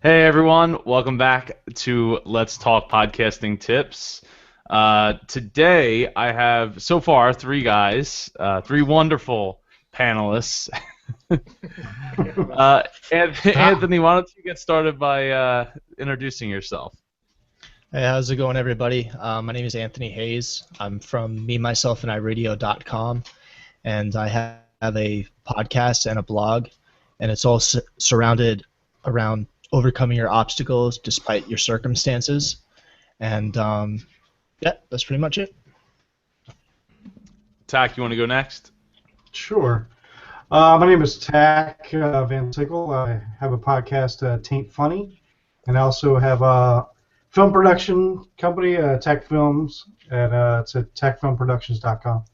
Hey everyone, welcome back to Let's Talk Podcasting Tips. Today I have so far three guys, three wonderful panelists. Anthony, why don't you get started by introducing yourself? Hey, how's it going, everybody? My name is Anthony Hayes. I'm from MeMyselfAndIRadio.com, and I have a podcast and a blog, and it's all surrounded around overcoming your obstacles despite your circumstances. And yeah, that's pretty much it. Tack, you want to go next? Sure. My name is Tack Van Sickle. I have a podcast, Taint Funny, and I also have a film production company, Tack Films, and it's at tackfilmproductions.com.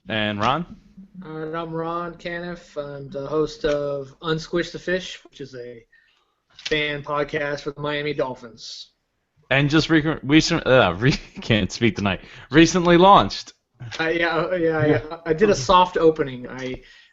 And Ron? And I'm Ron Caniff. I'm the host of Unsquish the Fish, which is a fan podcast for the Miami Dolphins. And just can't speak tonight. Recently launched. I did a soft opening.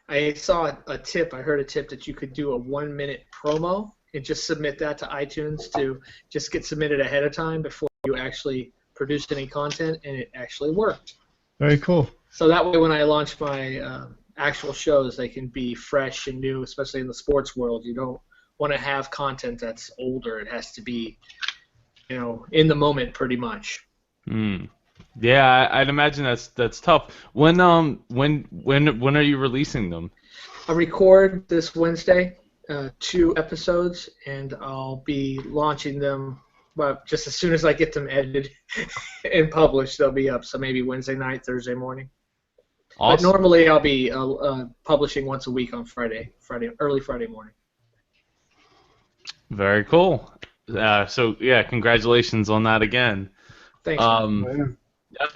I saw a tip. I heard a tip that you could do a 1-minute promo and just submit that to iTunes to just get submitted ahead of time before you actually produced any content, and it actually worked. Very cool. So that way when I launch my actual shows, they can be fresh and new, especially in the sports world. You don't want to have content that's older. It has to be, in the moment pretty much. Yeah, I'd imagine that's tough. When are you releasing them? I record this Wednesday 2 episodes, and I'll be launching them just as soon as I get them edited and published. They'll be up, so maybe Wednesday night, Thursday morning. Awesome. But normally I'll be publishing once a week on early Friday morning. Very cool. So yeah, congratulations on that again. Thanks. Yeah,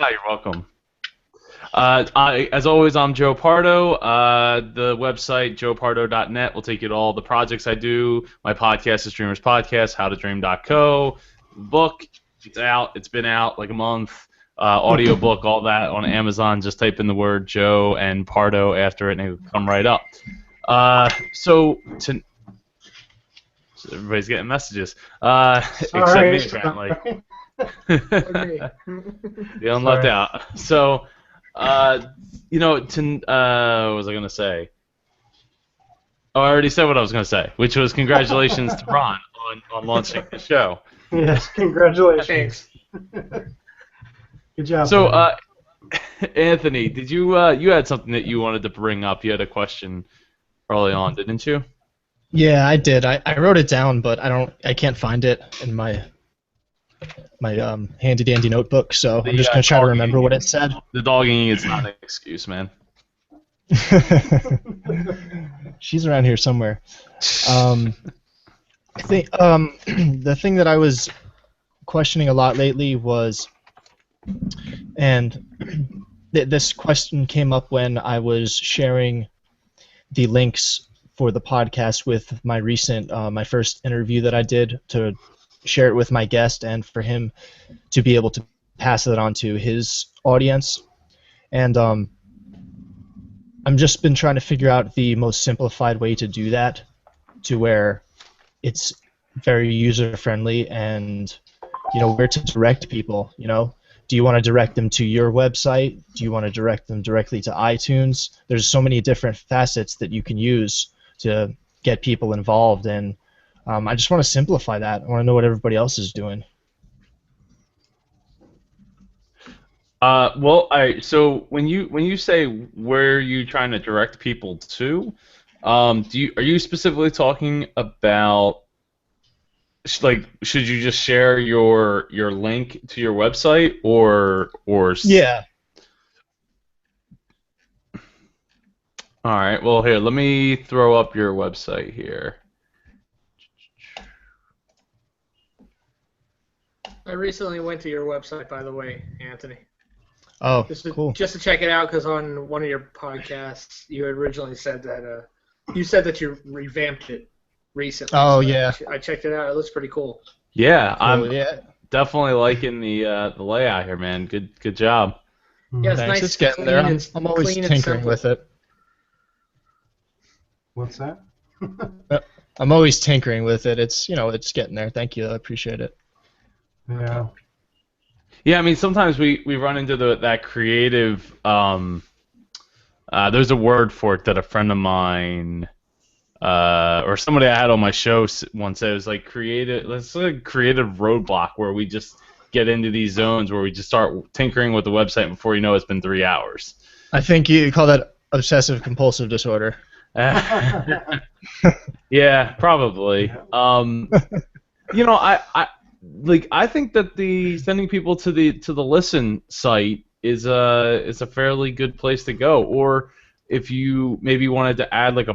you're welcome. As always, I'm Joe Pardo. The website, joepardo.net, will take you to all the projects I do. My podcast is Dreamers Podcast, howtodream.co. Book, it's out. It's been out like a month. Audiobook, all that on Amazon. Just type in the word Joe and Pardo after it, and it'll come right up. So everybody's getting messages. Except me, apparently. Feeling left out. So, what was I going to say? Oh, I already said what I was going to say, which was congratulations to Ron on launching the show. Yes, congratulations. Thanks. Good job. So, Anthony, did you had something that you wanted to bring up? You had a question early on, didn't you? Yeah, I did. I wrote it down, but I can't find it in my handy dandy notebook. So I'm just gonna try to remember what it said. The dogging is not an excuse, man. She's around here somewhere. I think the thing that I was questioning a lot lately was, and this question came up when I was sharing the links for the podcast with my recent, my first interview that I did to share it with my guest and for him to be able to pass it on to his audience. And I've just been trying to figure out the most simplified way to do that, to where it's very user-friendly and, where to direct people, Do you want to direct them to your website? Do you want to direct them directly to iTunes? There's so many different facets that you can use to get people involved, and I just want to simplify that. I want to know what everybody else is doing. So when you say where are you trying to direct people to, are you specifically talking about, like, should you just share your link to your website or Yeah. All right. Well, here, let me throw up your website here. I recently went to your website, by the way, Anthony. Oh, cool. Just to check it out, because on one of your podcasts, you had originally said that you revamped it recently. Oh, so yeah. I checked it out. It looks pretty cool. Yeah, I'm yeah. definitely liking the layout here, man. Good job. Yeah, it's Thanks. nice. It's getting there. I'm always clean and tinkering simple. with it. What's that? I'm always tinkering with it. It's getting there. Thank you. I appreciate it. Yeah. Yeah, I mean, sometimes we run into that creative. There's a word for it that a friend of mine, or somebody I had on my show once said, it was like creative. It's like a creative roadblock where we just get into these zones where we just start tinkering with the website, and before you know, it's been 3 hours. I think you call that obsessive compulsive disorder. Yeah, probably. I think that the sending people to the listen site is a fairly good place to go. Or if you maybe wanted to add like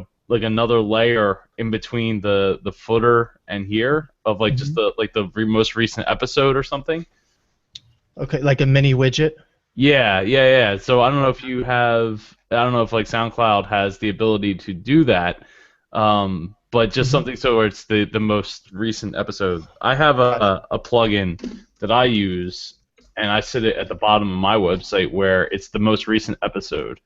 another layer in between the footer and here of like just the most recent episode or something. Okay, like a mini widget. Yeah. So I don't know if like SoundCloud has the ability to do that. But just something so where it's the most recent episode. I have a plugin that I use, and I set it at the bottom of my website where it's the most recent episode.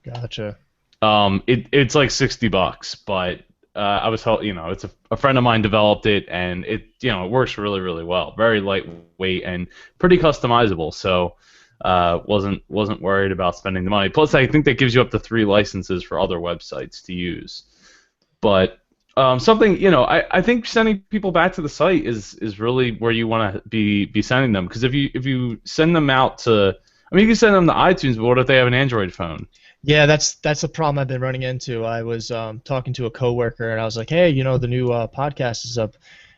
Gotcha. It's like $60, but I was told, it's a friend of mine developed it, and it works really, really well. Very lightweight and pretty customizable. So wasn't worried about spending the money. Plus, I think that gives you up to 3 licenses for other websites to use. But something, I think sending people back to the site is really where you want to be sending them. Because if you send them out to, I mean, you can send them to iTunes, but what if they have an Android phone? Yeah, that's a problem I've been running into. I was talking to a coworker, and I was like, hey, the new podcast is up.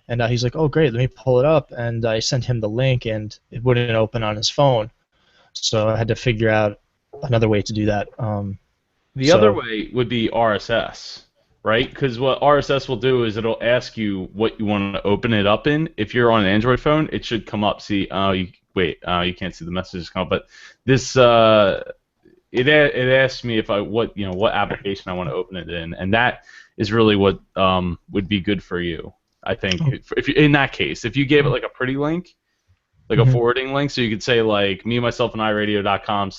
And he's like, oh, great, let me pull it up. And I sent him the link, and it wouldn't open on his phone. So I had to figure out another way to do that. The other way would be RSS. Right? Because what RSS will do is it'll ask you what you want to open it up in. If you're on an Android phone, it should come up. See, you can't see the messages come up. But this, it asks me what application I want to open it in, and that is really what would be good for you. I think if you, in that case, if you gave it like a pretty link, like a forwarding link, so you could say like me, myself, and iRadio.com/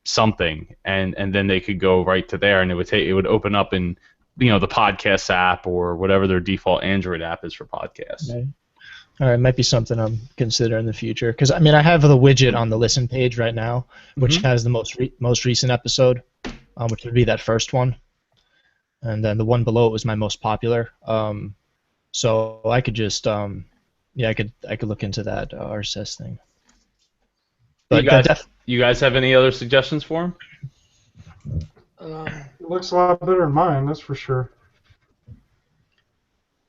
something, and then they could go right to there, and it would open up in the podcast app or whatever their default Android app is for podcasts. Okay. All right, might be something I'm considering in the future, because I mean I have the widget on the listen page right now, which has the most recent episode, which would be that first one, and then the one below it was my most popular. So I could just I could look into that RSS thing. But you guys have any other suggestions for him? It looks a lot better than mine, that's for sure.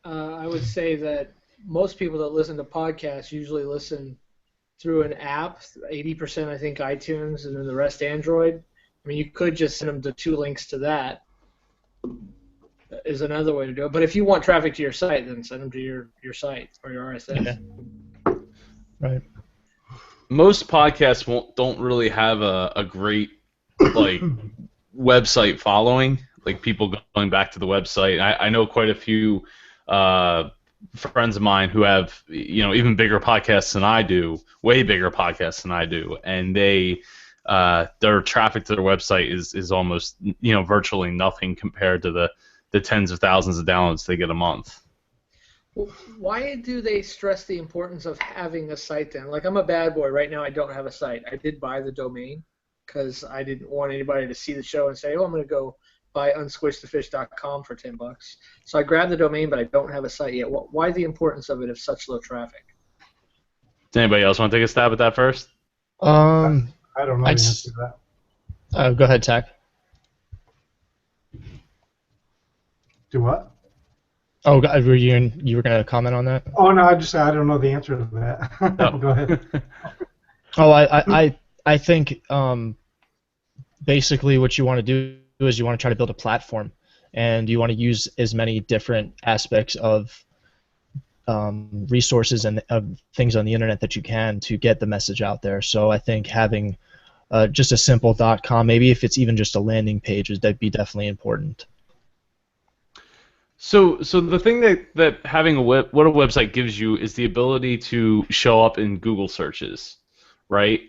I would say that most people that listen to podcasts usually listen through an app. 80%, I think, iTunes, and then the rest Android. I mean, you could just send them to 2 links to that. Is another way to do it. But if you want traffic to your site, then send them to your site or your RSS. Yeah. Right. Most podcasts don't really have a great website following, like people going back to the website. I know quite a few friends of mine who have even bigger podcasts than I do, way bigger podcasts than I do, and their traffic to their website is almost virtually nothing compared to the tens of thousands of downloads they get a month. Well, why do they stress the importance of having a site then? Like, I'm a bad boy. Right now I don't have a site. I did buy the domain because I didn't want anybody to see the show and say, oh, I'm going to go buy unsquishthefish.com for $10. So I grabbed the domain, but I don't have a site yet. Why the importance of it if such low traffic? Does anybody else want to take a stab at that first? I don't know the answer to that. Go ahead, Tack. Do what? Oh, were you were going to comment on that? Oh, no, I don't know the answer to that. Oh. Go ahead. Oh, I think basically what you want to do is you want to try to build a platform, and you want to use as many different aspects of resources and of things on the internet that you can to get the message out there. So I think having just a simple .com, maybe if it's even just a landing page, that'd be definitely important. So the thing that having what a website gives you is the ability to show up in Google searches, right?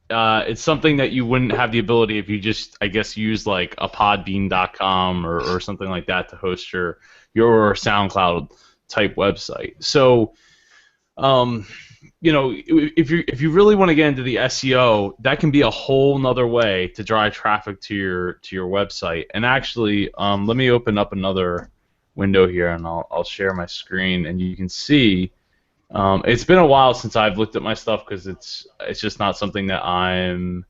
it's something that you wouldn't have the ability if you just, I guess, use like a podbean.com or something like that to host your SoundCloud type website. So, um, if you really want to get into the SEO, that can be a whole nother way to drive traffic to your website. And actually, let me open up another window here, and I'll share my screen, and you can see. It's been a while since I've looked at my stuff because it's just not something that I've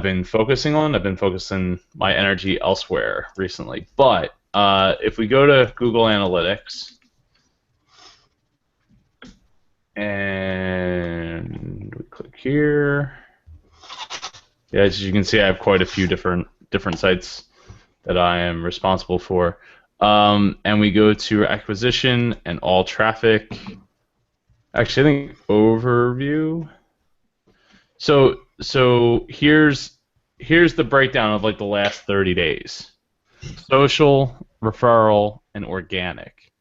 been focusing on. I've been focusing my energy elsewhere recently. But if we go to Google Analytics and we click here, yeah, as you can see, I have quite a few different sites that I am responsible for. And we go to acquisition and all traffic. Actually, I think overview. So here's the breakdown of like the last 30 days. Social, referral, and organic.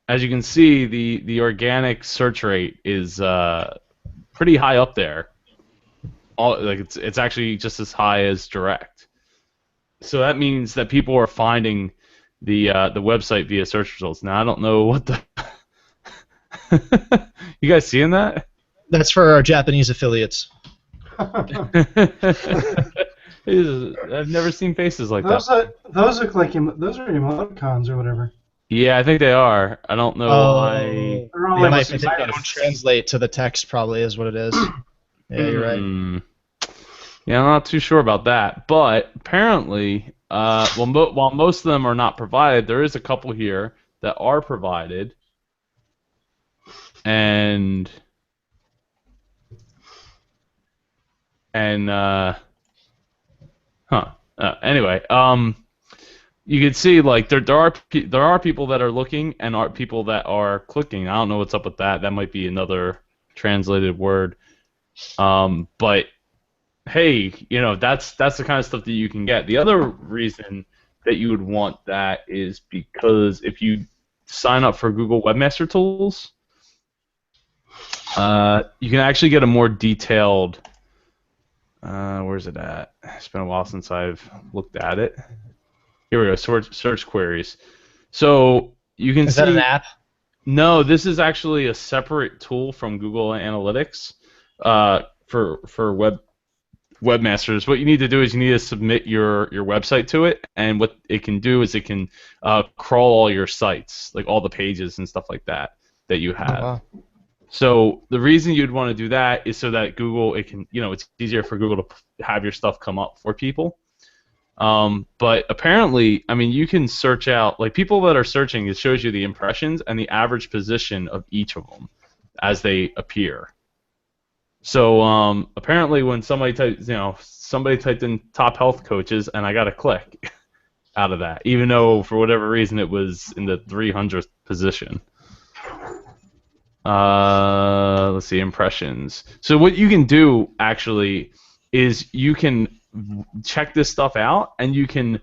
As you can see, the organic search rate is pretty high up there. It's actually just as high as direct. So that means that people are finding the website via search results. Now I don't know what the you guys seeing that? That's for our Japanese affiliates. I've never seen faces like those that. those look like those are emoticons or whatever. Yeah, I think they are. I don't know why. They're all They like they don't translate to the text, probably, is what it is. Yeah, you're right. Yeah, I'm not too sure about that. But apparently, while most of them are not provided, there is a couple here that are provided. And anyway, you can see like there are people that are looking and are people that are clicking. I don't know what's up with that. That might be another translated word. But hey, that's the kind of stuff that you can get. The other reason that you would want that is because if you sign up for Google Webmaster Tools, you can actually get a more detailed. Where's it at? It's been a while since I've looked at it. Here we go. Search queries. So you can see. Is that an app? No, this is actually a separate tool from Google Analytics for webmasters. What you need to do is you need to submit your website to it, and what it can do is it can crawl all your sites, like all the pages and stuff like that you have. Oh, wow. So the reason you'd want to do that is so that Google, it's easier for Google to have your stuff come up for people. But apparently, I mean, you can search out, like people that are searching, it shows you the impressions and the average position of each of them as they appear. So apparently, when somebody typed in top health coaches, and I got a click out of that, even though for whatever reason it was in the 300th position. Let's see, impressions. So what you can do actually is you can check this stuff out, and you can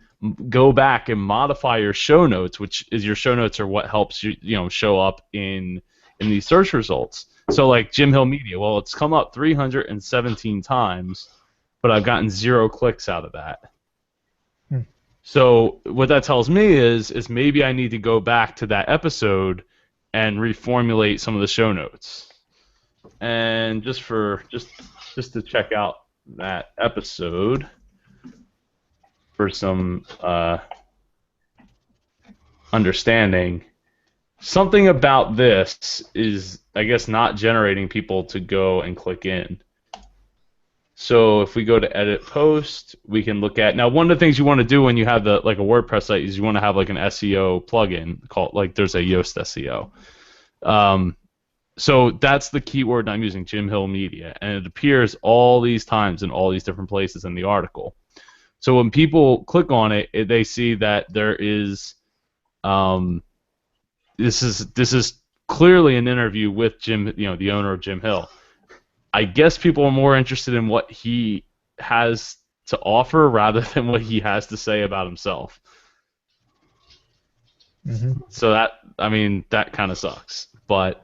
go back and modify your show notes, which is your show notes are what helps you show up in these search results. So like Jim Hill Media, well, it's come up 317 times, but I've gotten 0 clicks out of that. So what that tells me is maybe I need to go back to that episode and reformulate some of the show notes. And just to check out that episode for some understanding, something about this is, I guess, not generating people to go and click in. So if we go to edit post, we can look at, now one of the things you want to do when you have a WordPress site is you want to have like an SEO plugin called, like there's a Yoast SEO. So that's the keyword I'm using, Jim Hill Media, and it appears all these times in all these different places in the article. So when people click on it, they see that there is this is clearly an interview with Jim, the owner of Jim Hill. I guess people are more interested in what he has to offer rather than what he has to say about himself. Mm-hmm. So that kind of sucks. But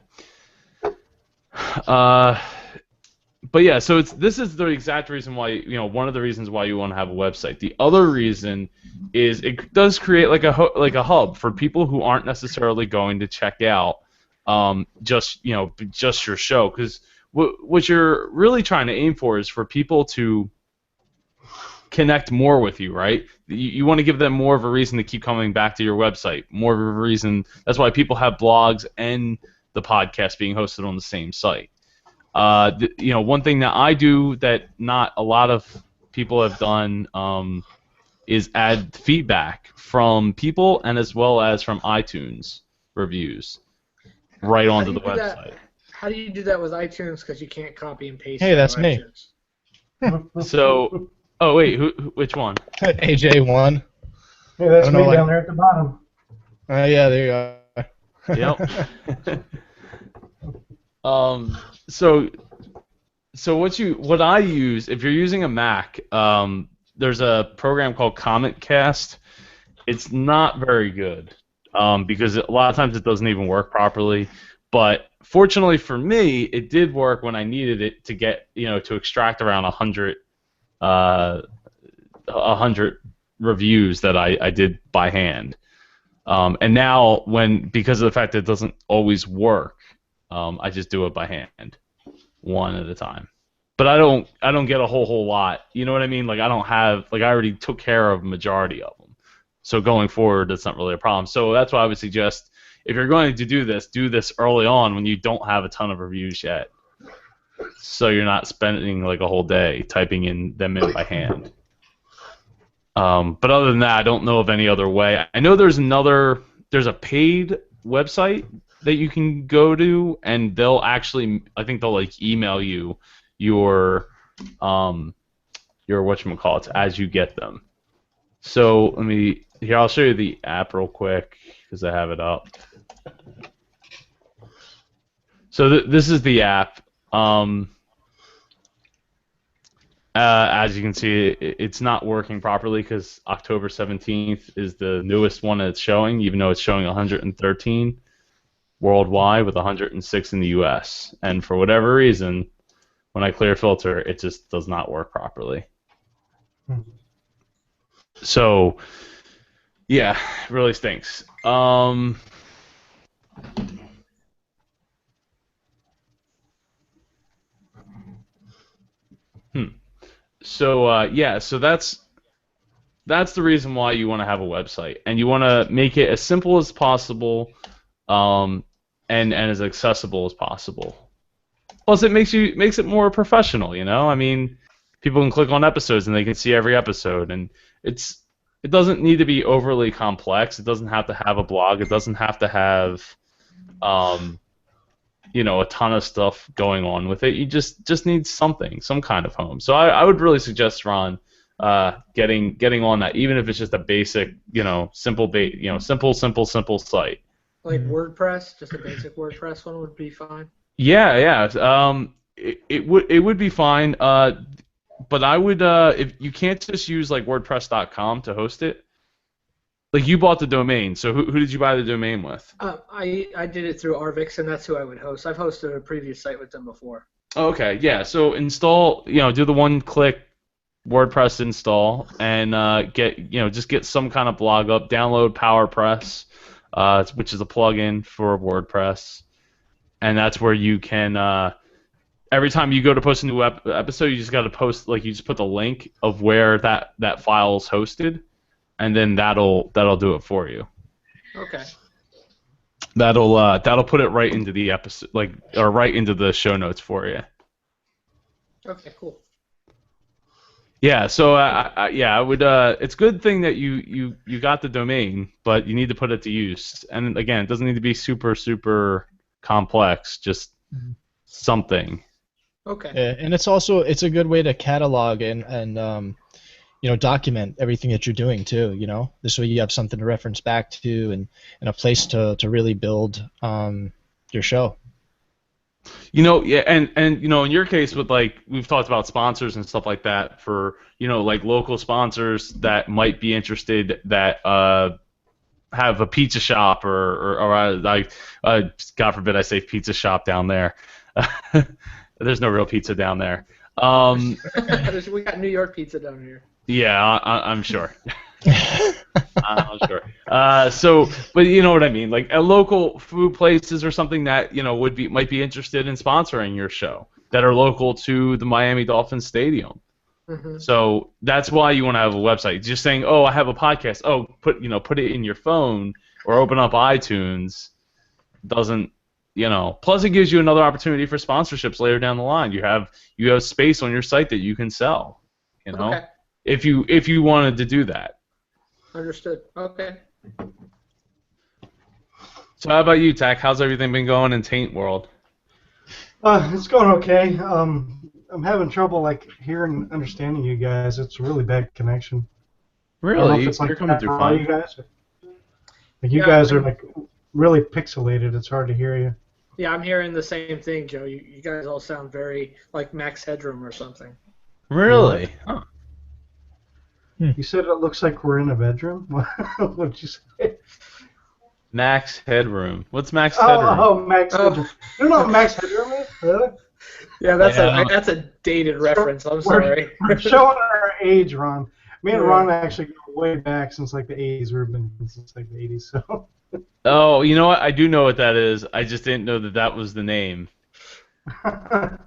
but yeah, so this is the exact reason why, one of the reasons why you want to have a website. The other reason is it does create like a hub for people who aren't necessarily going to check out just your show, because what you're really trying to aim for is for people to connect more with you, right? You want to give them more of a reason to keep coming back to your website, more of a reason. That's why people have blogs and the podcast being hosted on the same site. One thing that I do that not a lot of people have done is add feedback from people and as well as from iTunes reviews right onto the website. How do you do that with iTunes? Because you can't copy and paste. Hey, that's me. So, oh wait, which one? AJ1. Hey, that's me know, down there at the bottom. Yeah, there you go. Yep. So what I use, if you're using a Mac, there's a program called CommentCast. It's not very good because a lot of times it doesn't even work properly. But fortunately for me, it did work when I needed it to get to extract around 100 reviews that I did by hand. And now because of the fact that it doesn't always work, I just do it by hand, one at a time. But I don't get a whole lot. You know what I mean? Like I already took care of a majority of them. So going forward, that's not really a problem. So that's why I would suggest if you're going to do this early on when you don't have a ton of reviews yet. So you're not spending like a whole day typing them in by hand. But other than that, I don't know of any other way. I know there's a paid website that you can go to, and I think they'll like email you your whatchamacallit as you get them. So I'll show you the app real quick because I have it up. So this is the app. As you can see, it's not working properly because October 17th is the newest one that's showing, even though it's showing 113 worldwide with 106 in the US. And for whatever reason, when I clear filter, it just does not work properly. So, yeah, it really stinks. So that's the reason why you want to have a website, and you want to make it as simple as possible, and as accessible as possible. Plus, it makes it more professional. I mean, people can click on episodes and they can see every episode, and it doesn't need to be overly complex. It doesn't have to have a blog. It doesn't have to have a ton of stuff going on with it. You just need some kind of home. So I would really suggest, Ron, getting on that, even if it's just a basic, simple site. Like WordPress, just a basic WordPress one would be fine. Yeah. It would be fine. But I would if you can't just use like WordPress.com to host it. Like you bought the domain, so who did you buy the domain with? I did it through Arvix, and that's who I would host. I've hosted a previous site with them before. Okay, yeah. So install, do the one-click WordPress install, and just get some kind of blog up. Download PowerPress, which is a plugin for WordPress, and that's where you can. Every time you go to post a new episode, you just got to post you just put the link of where that file is hosted. And then that'll do it for you. Okay. That'll put it right into the episode, or right into the show notes for you. Okay, cool. Yeah. So I would. It's a good thing that you got the domain, but you need to put it to use. And again, it doesn't need to be super complex. Just something. Okay. Yeah, and it's a good way to catalog and document everything that you're doing too. This way you have something to reference back to and a place to really build your show. Yeah, and in your case with we've talked about sponsors and stuff like that for local sponsors that might be interested that have a pizza shop or God forbid I say pizza shop down there. There's no real pizza down there. We got New York pizza down here. Yeah, I'm sure. I'm sure. But you know what I mean, like local food places or something that might be interested in sponsoring your show that are local to the Miami Dolphins stadium. Mm-hmm. So that's why you want to have a website. Just saying, oh, I have a podcast. Oh, put it in your phone or open up iTunes doesn't. Plus it gives you another opportunity for sponsorships later down the line. You have space on your site that you can sell. Okay. If you wanted to do that. Understood. Okay. So how about you, Tack? How's everything been going in Taint World? It's going okay. I'm having trouble hearing and understanding you guys. It's a really bad connection. Really? I don't know if it's You're coming through fine. You guys. You guys are really pixelated. It's hard to hear you. Yeah, I'm hearing the same thing, Joe. You guys all sound very like Max Headroom or something. Really? Huh. You said it looks like we're in a bedroom? What did you say? Max Headroom. What's Max Headroom? Oh, Max Headroom. You know what Max Headroom is? Really? Yeah, that's a dated reference. I'm sorry. We're showing our age, Ron. Me and Ron actually go way back since the 80s. We've been since the 80s, so. Oh, you know what? I do know what that is. I just didn't know that was the name. Funny.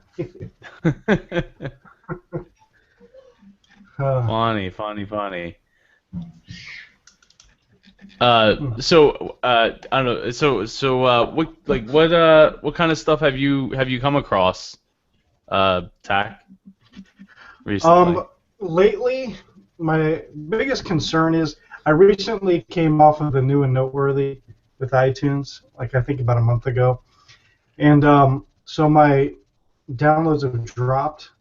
So I don't know. So what kind of stuff have you come across, Tack, recently? Lately, my biggest concern is I recently came off of the new and noteworthy with iTunes, I think about a month ago, and so my downloads have dropped,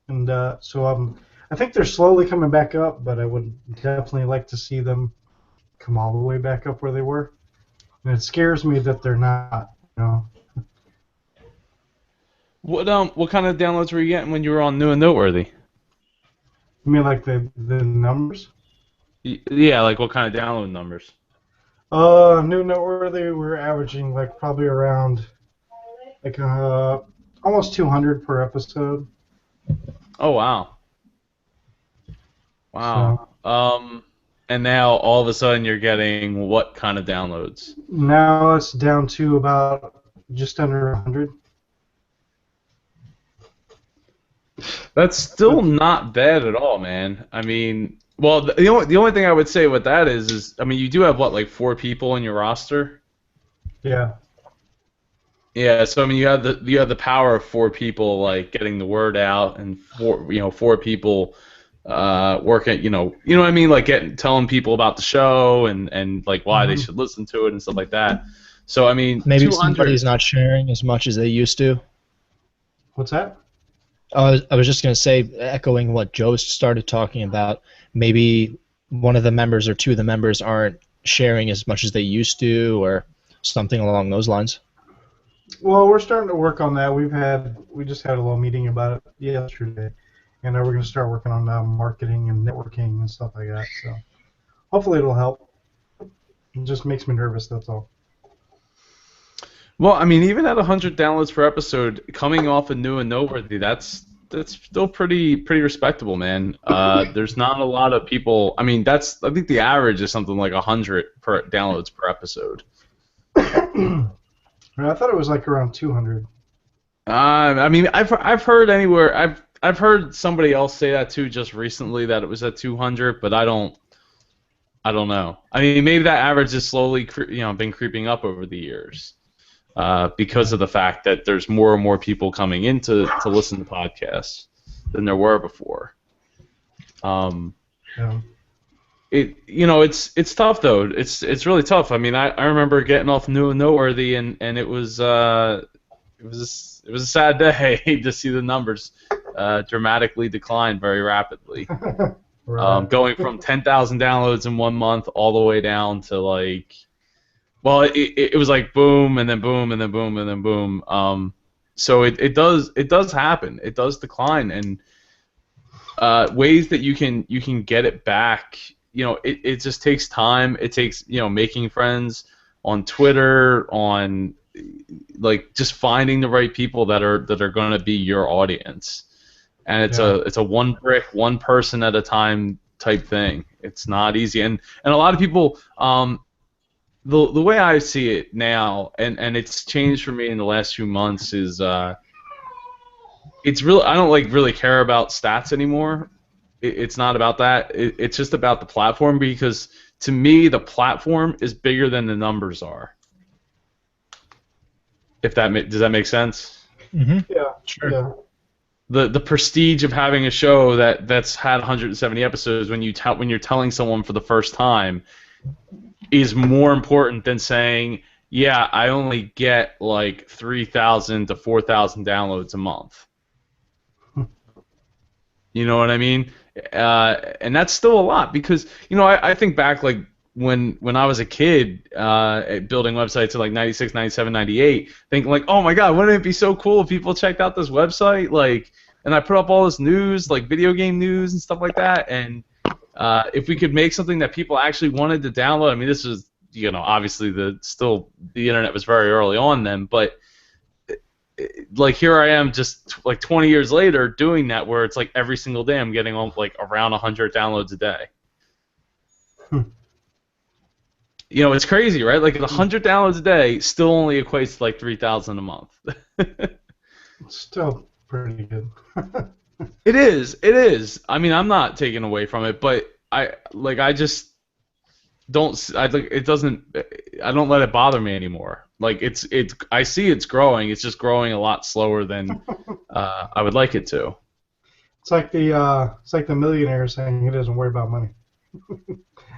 and so I think they're slowly coming back up, but I would definitely like to see them come all the way back up where they were, and it scares me that they're not. What kind of downloads were you getting when you were on New and Noteworthy? You mean the numbers? Yeah, what kind of download numbers? New Noteworthy, we're averaging probably around almost 200 per episode. Oh wow. Wow. So, and now all of a sudden you're getting what kind of downloads? Now it's down to about just under 100. That's still not bad at all, man. I mean, well, the only thing I would say with that is I mean, you do have 4 people in your roster? Yeah. Yeah, so I mean, you have the power of 4 people getting the word out, and 4 people working, you know what I mean, telling people about the show and why they should listen to it and stuff like that. So I mean, maybe somebody's not sharing as much as they used to. What's that? I was just going to say, echoing what Joe started talking about, maybe one of the members or 2 of the members aren't sharing as much as they used to, or something along those lines. Well, we're starting to work on that. We just had a little meeting about it yesterday, and we're going to start working on marketing and networking and stuff like that. So hopefully it'll help. It just makes me nervous, that's all. Well, I mean, even at 100 downloads per episode, coming off of New and Noteworthy, that's still pretty respectable, man. There's not a lot of people. I mean, I think the average is something like 100 per downloads per episode. I thought it was around 200. I mean, I've heard anywhere. I've heard somebody else say that too just recently, that it was at 200, but I don't know. I mean, maybe that average is slowly been creeping up over the years. Because of the fact that there's more and more people coming in to listen to podcasts than there were before. Yeah. It's tough though. It's really tough. I mean, I remember getting off New and Noteworthy, and it was a sad day to see the numbers dramatically decline very rapidly. Right. Going from 10,000 downloads in 1 month all the way down to well, it was boom and then boom and then boom and then boom. So it does happen. It does decline, and ways that you can get it back. It just takes time. It takes making friends on Twitter, on like just finding the right people that are going to be your audience, and it's a one brick, one person at a time type thing. It's not easy, and a lot of people. The way I see it now, and it's changed for me in the last few months, is it's really I don't like really care about stats anymore. It's not about that. It's just about the platform, because to me the platform is bigger than the numbers are. If that does that make sense? Mm-hmm. Yeah, Sure. yeah. The prestige of having a show that's had 170 episodes when you're telling someone for the first time is more important than saying, yeah, I only get like 3,000 to 4,000 downloads a month. You know what I mean? And that's still a lot, because I think back like when I was a kid building websites in like 96, 97, 98, thinking like, oh my god, wouldn't it be so cool if people checked out this website, like, and I put up all this news, like video game news and stuff like that, and if we could make something that people actually wanted to download. I mean, this is, obviously the internet was very early on then, but like here I am just like 20 years later doing that, where it's like every single day I'm getting like around 100 downloads a day. It's crazy, right? Like 100 downloads a day still only equates to like 3,000 a month. Still pretty good. It is. I mean, I'm not taking away from it, but I just don't. I don't let it bother me anymore. Like I see it's growing. It's just growing a lot slower than I would like it to. It's like the millionaire saying he doesn't worry about money.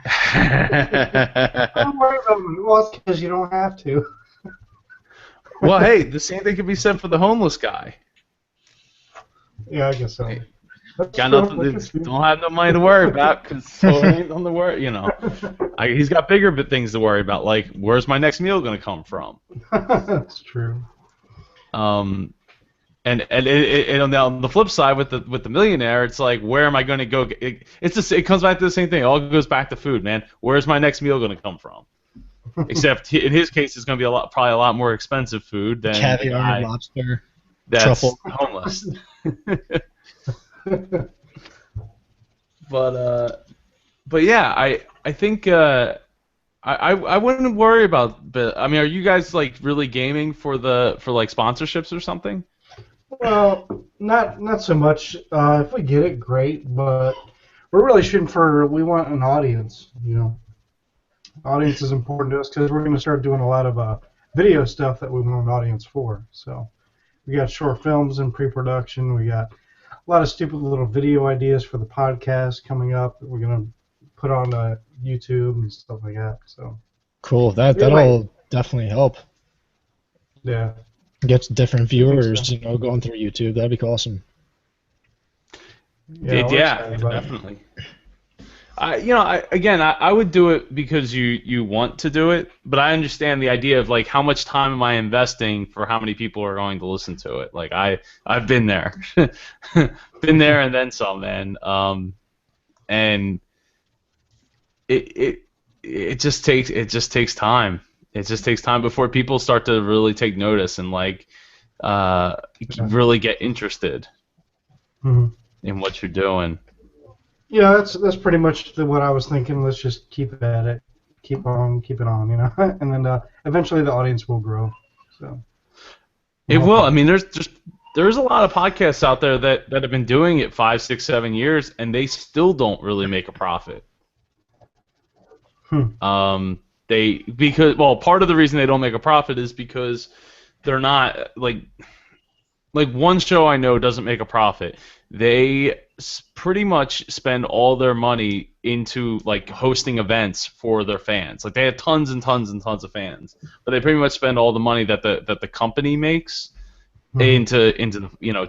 I don't worry about money. Well, it's because you don't have to. Well, hey, the same thing could be said for the homeless guy. Yeah, I guess so. Hey, got nothing. Don't have no money to worry about, because so ain't nothing to worry. He's got bigger things to worry about, like where's my next meal going to come from. That's true. And on the flip side with the millionaire, it's like, where am I going to go? It comes back to the same thing. It all goes back to food, man. Where's my next meal going to come from? Except in his case, it's going to be probably a lot more expensive food than Caviar, lobster, that's truffle. homeless. But yeah, I think I wouldn't worry about. But I mean, are you guys like really gaming for like sponsorships or something? Well, not so much. If we get it, great. But we're really shooting for. We want an audience. Audience is important to us, because we're going to start doing a lot of video stuff that we want an audience for. So we got short films in pre-production. We got a lot of stupid little video ideas for the podcast coming up that we're going to put on YouTube and stuff like that. So Cool. That'll definitely help. Yeah. Get different viewers, so. Going through YouTube. That'd be awesome. Yeah, definitely. I would do it because you want to do it, but I understand the idea of like, how much time am I investing for how many people are going to listen to it? Like I've been there, been there and then some, man. And it just takes time. It just takes time before people start to really take notice and like really get interested in what you're doing. Yeah, that's pretty much what I was thinking. Let's just keep at it, keep it on, and then eventually the audience will grow. So it will. I mean, there's a lot of podcasts out there that have been doing it 5, 6, 7 years, and they still don't really make a profit. Part of the reason they don't make a profit is because they're not like one show I know doesn't make a profit. They pretty much spend all their money into like hosting events for their fans. Like they have tons and tons and tons of fans, but they pretty much spend all the money that the company makes into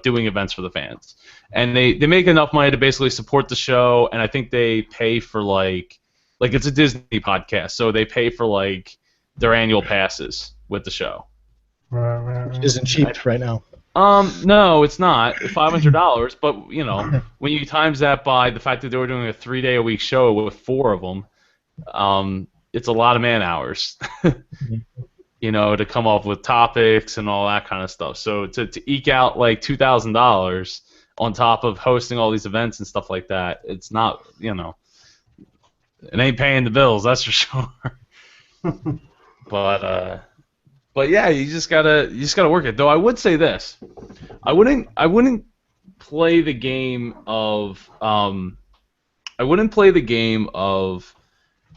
doing events for the fans. And they make enough money to basically support the show, and I think they pay for like it's a Disney podcast, so they pay for like their annual passes with the show. Right. Isn't cheap right now. No, it's not. $500, but when you times that by the fact that they were doing a 3-day-a-week show with 4 of them, it's a lot of man hours. to come up with topics and all that kind of stuff. So to eke out like $2,000 on top of hosting all these events and stuff like that, it's not, it ain't paying the bills, that's for sure. But yeah, you just gotta work it. Though I would say this, I wouldn't play the game of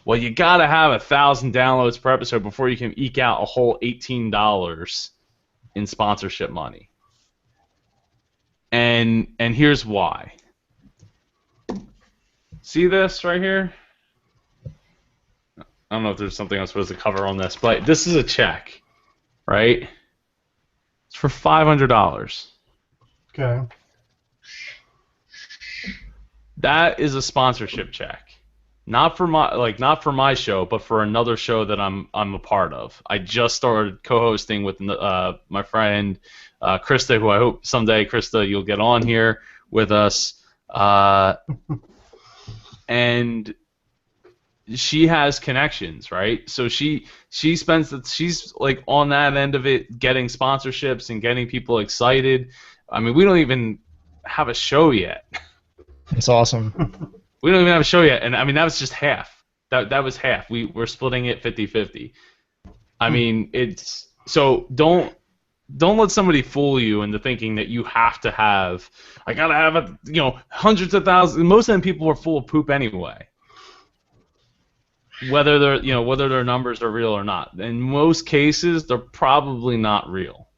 well, you gotta have 1,000 downloads per episode before you can eke out a whole $18 in sponsorship money. And here's why. See this right here? I don't know if there's something I'm supposed to cover on this, but this is a check, right? It's for $500. Okay. That is a sponsorship check. Not for my show, but for another show that I'm a part of. I just started co-hosting with my friend Krista, who I hope someday, Krista, you'll get on here with us. And she has connections, right? So she's like on that end of it, getting sponsorships and getting people excited. I mean, we don't even have a show yet. It's awesome. We don't even have a show yet, and I mean that was just half. That was half. We're splitting it 50-50. I mean, it's so don't let somebody fool you into thinking that you have to have. I gotta have hundreds of thousands. Most of them people are full of poop anyway. Whether their numbers are real or not. In most cases, they're probably not real.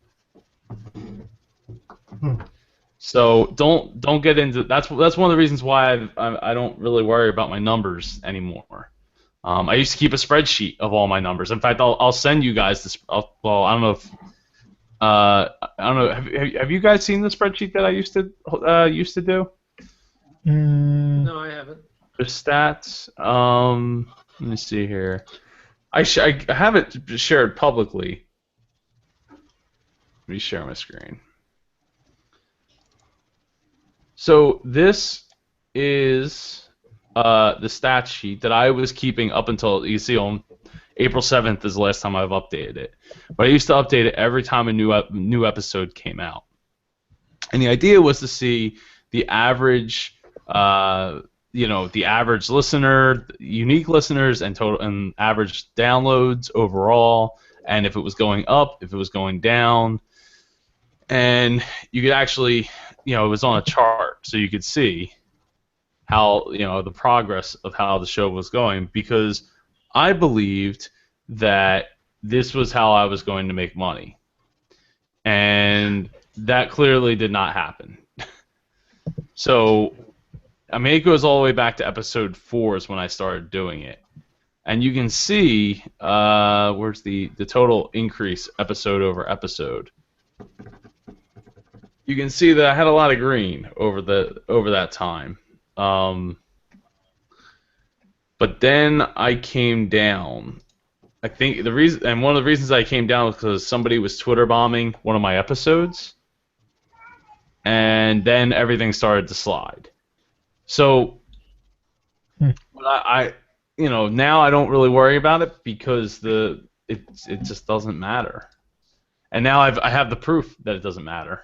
So don't get into that's one of the reasons why I don't really worry about my numbers anymore. I used to keep a spreadsheet of all my numbers. In fact, I'll send you guys this. Well, I don't know if I don't know. Have you guys seen the spreadsheet that I used to do? No, I haven't. The stats. Let me see here. I have it shared publicly. Let me share my screen. So this is the stats sheet that I was keeping up until, you see, on April 7th is the last time I've updated it. But I used to update it every time a new episode came out. And the idea was to see the average, the average listener, unique listeners, and total and average downloads overall, and if it was going up, if it was going down, and you could actually, it was on a chart, so you could see how, the progress of how the show was going, because I believed that this was how I was going to make money, and that clearly did not happen. So, I mean, it goes all the way back to episode 4 is when I started doing it, and you can see where's the total increase episode over episode. You can see that I had a lot of green over that time, but then I came down. I think one of the reasons I came down was because somebody was Twitter bombing one of my episodes, and then everything started to slide. So, I now I don't really worry about it because it just doesn't matter, and now I have the proof that it doesn't matter.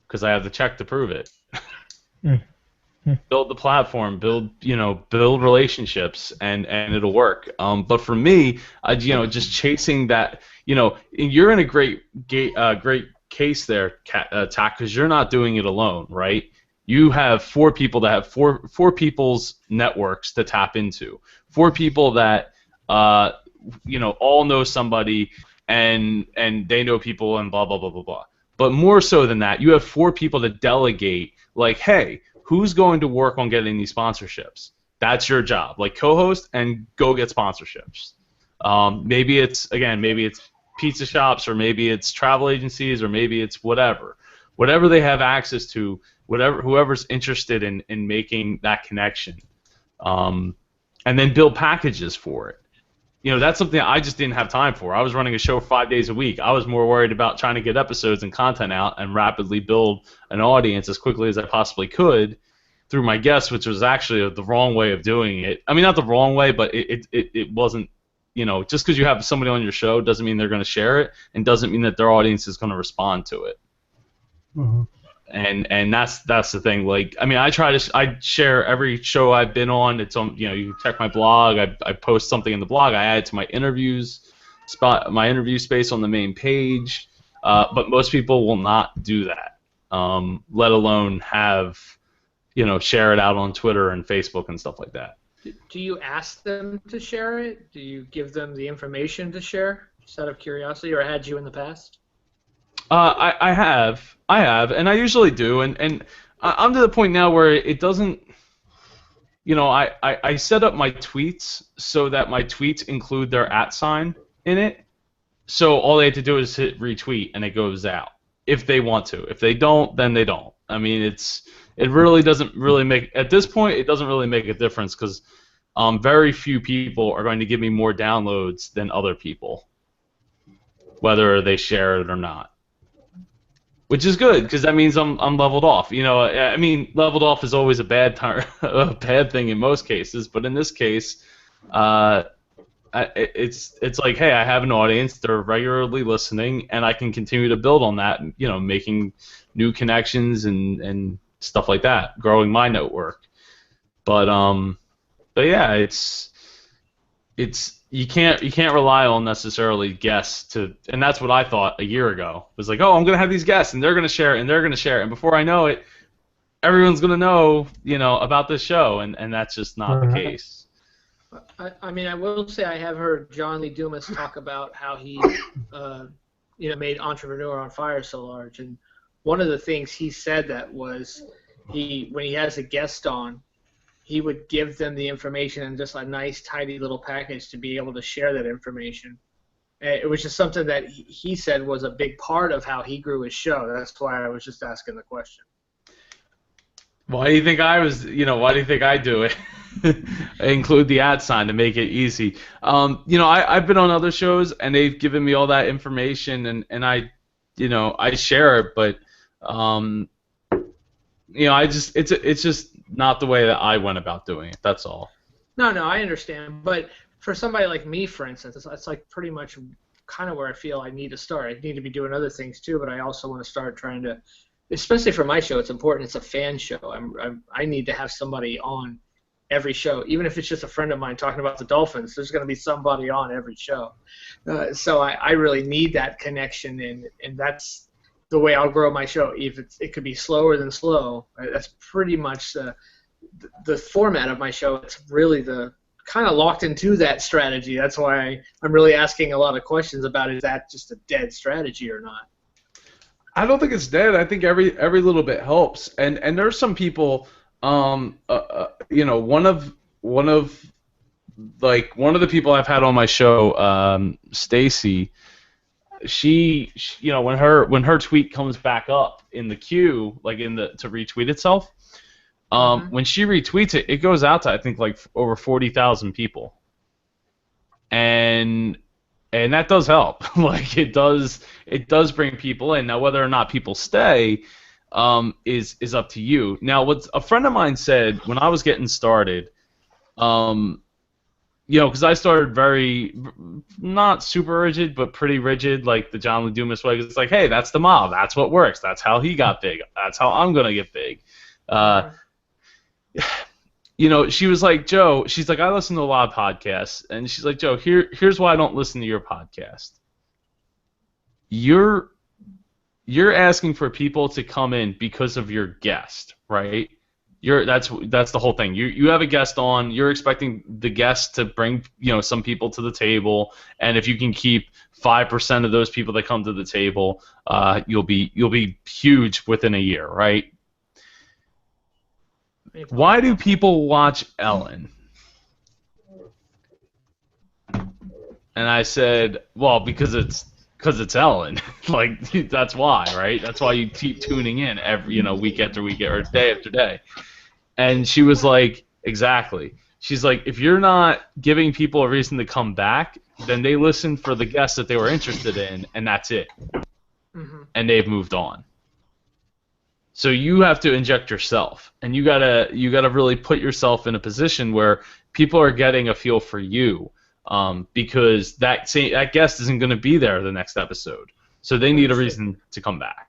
Because I have the check to prove it. Build the platform, build relationships, and it'll work. But for me, just chasing that, you're in a great case there, Tack, because you're not doing it alone, right? You have 4 people that have four people's networks to tap into, 4 people that all know somebody, and they know people, and blah blah blah blah blah. But more so than that, you have 4 people to delegate, like, hey, who's going to work on getting these sponsorships? That's your job. Like, co-host and go get sponsorships. Maybe it's pizza shops, or maybe it's travel agencies, or maybe it's whatever. Whatever they have access to, whoever's interested in making that connection. And then build packages for it. That's something I just didn't have time for. I was running a show 5 days a week. I was more worried about trying to get episodes and content out and rapidly build an audience as quickly as I possibly could through my guests, which was actually the wrong way of doing it. I mean, not the wrong way, but it wasn't, just because you have somebody on your show doesn't mean they're going to share it, and doesn't mean that their audience is going to respond to it. Mm-hmm. And that's the thing. Like, I mean, I share every show I've been on. It's on, you can check my blog. I post something in the blog. I add it to my my interview space on the main page. But most people will not do that. Let alone have, share it out on Twitter and Facebook and stuff like that. Do you ask them to share it? Do you give them the information to share, just out of curiosity, or had you in the past? I have, and I usually do, and I'm to the point now where it doesn't, I set up my tweets so that my tweets include their @ in it, so all they have to do is hit retweet, and it goes out, if they want to. If they don't, then they don't. I mean, it really doesn't really make, at this point, it doesn't really make a difference, because very few people are going to give me more downloads than other people, whether they share it or not. Which is good, because that means I'm leveled off. I mean, leveled off is always a bad thing in most cases, but in this case, it's like, hey, I have an audience, they're regularly listening, and I can continue to build on that, making new connections and stuff like that, growing my network. But yeah, it's you can't rely on necessarily guests to, and that's what I thought a year ago. It was like, oh, I'm gonna have these guests, and they're gonna share it, and they're gonna share it, and before I know it, everyone's gonna know, about this show, and that's just not the case. I mean, I will say I have heard John Lee Dumas talk about how he, made Entrepreneur on Fire so large, and one of the things he said that was when he has a guest on, he would give them the information in just a nice, tidy little package to be able to share that information. It was just something that he said was a big part of how he grew his show. That's why I was just asking the question. Why do you think why do you think I do it? I include the @ to make it easy. I've been on other shows, and they've given me all that information, and I share it, but it's just not the way that I went about doing it. That's all. No, I understand. But for somebody like me, for instance, it's like pretty much kind of where I feel I need to start. I need to be doing other things too, but I also want to start trying to, especially for my show, it's important. It's a fan show. I need to have somebody on every show, even if it's just a friend of mine talking about the Dolphins. There's going to be somebody on every show. So I really need that connection, and that's the way I'll grow my show. If it could be slower than slow. That's pretty much the format of my show. It's really the kind of locked into that strategy. That's why I'm really asking a lot of questions about, is that just a dead strategy or not? I don't think it's dead. I think every little bit helps. And there's some people, one of the people I've had on my show, Stacy. She when her tweet comes back up in the queue, like to retweet itself, when she retweets it, it goes out to, I think, like over 40,000 people, and that does help. Like, it does bring people in. Now, whether or not people stay is up to you. Now, what a friend of mine said when I was getting started, because I started very, not super rigid, but pretty rigid, like the John Lee Dumas way. It's like, hey, that's the model. That's what works. That's how he got big. That's how I'm going to get big. She was like, Joe, she's like, I listen to a lot of podcasts. And she's like, Joe, here's why I don't listen to your podcast. You're asking for people to come in because of your guest, right? That's the whole thing. You have a guest on. You're expecting the guest to bring some people to the table, and if you can keep 5% of those people that come to the table, you'll be huge within a year, right? Why do people watch Ellen? And I said, well, because it's Ellen. Like, that's why, right? That's why you keep tuning in every week after week or day after day. And she was like, exactly. She's like, if you're not giving people a reason to come back, then they listen for the guests that they were interested in, and that's it. Mm-hmm. And they've moved on. So you have to inject yourself, and you gotta really put yourself in a position where people are getting a feel for you. because that guest isn't going to be there the next episode, so they need a reason to come back.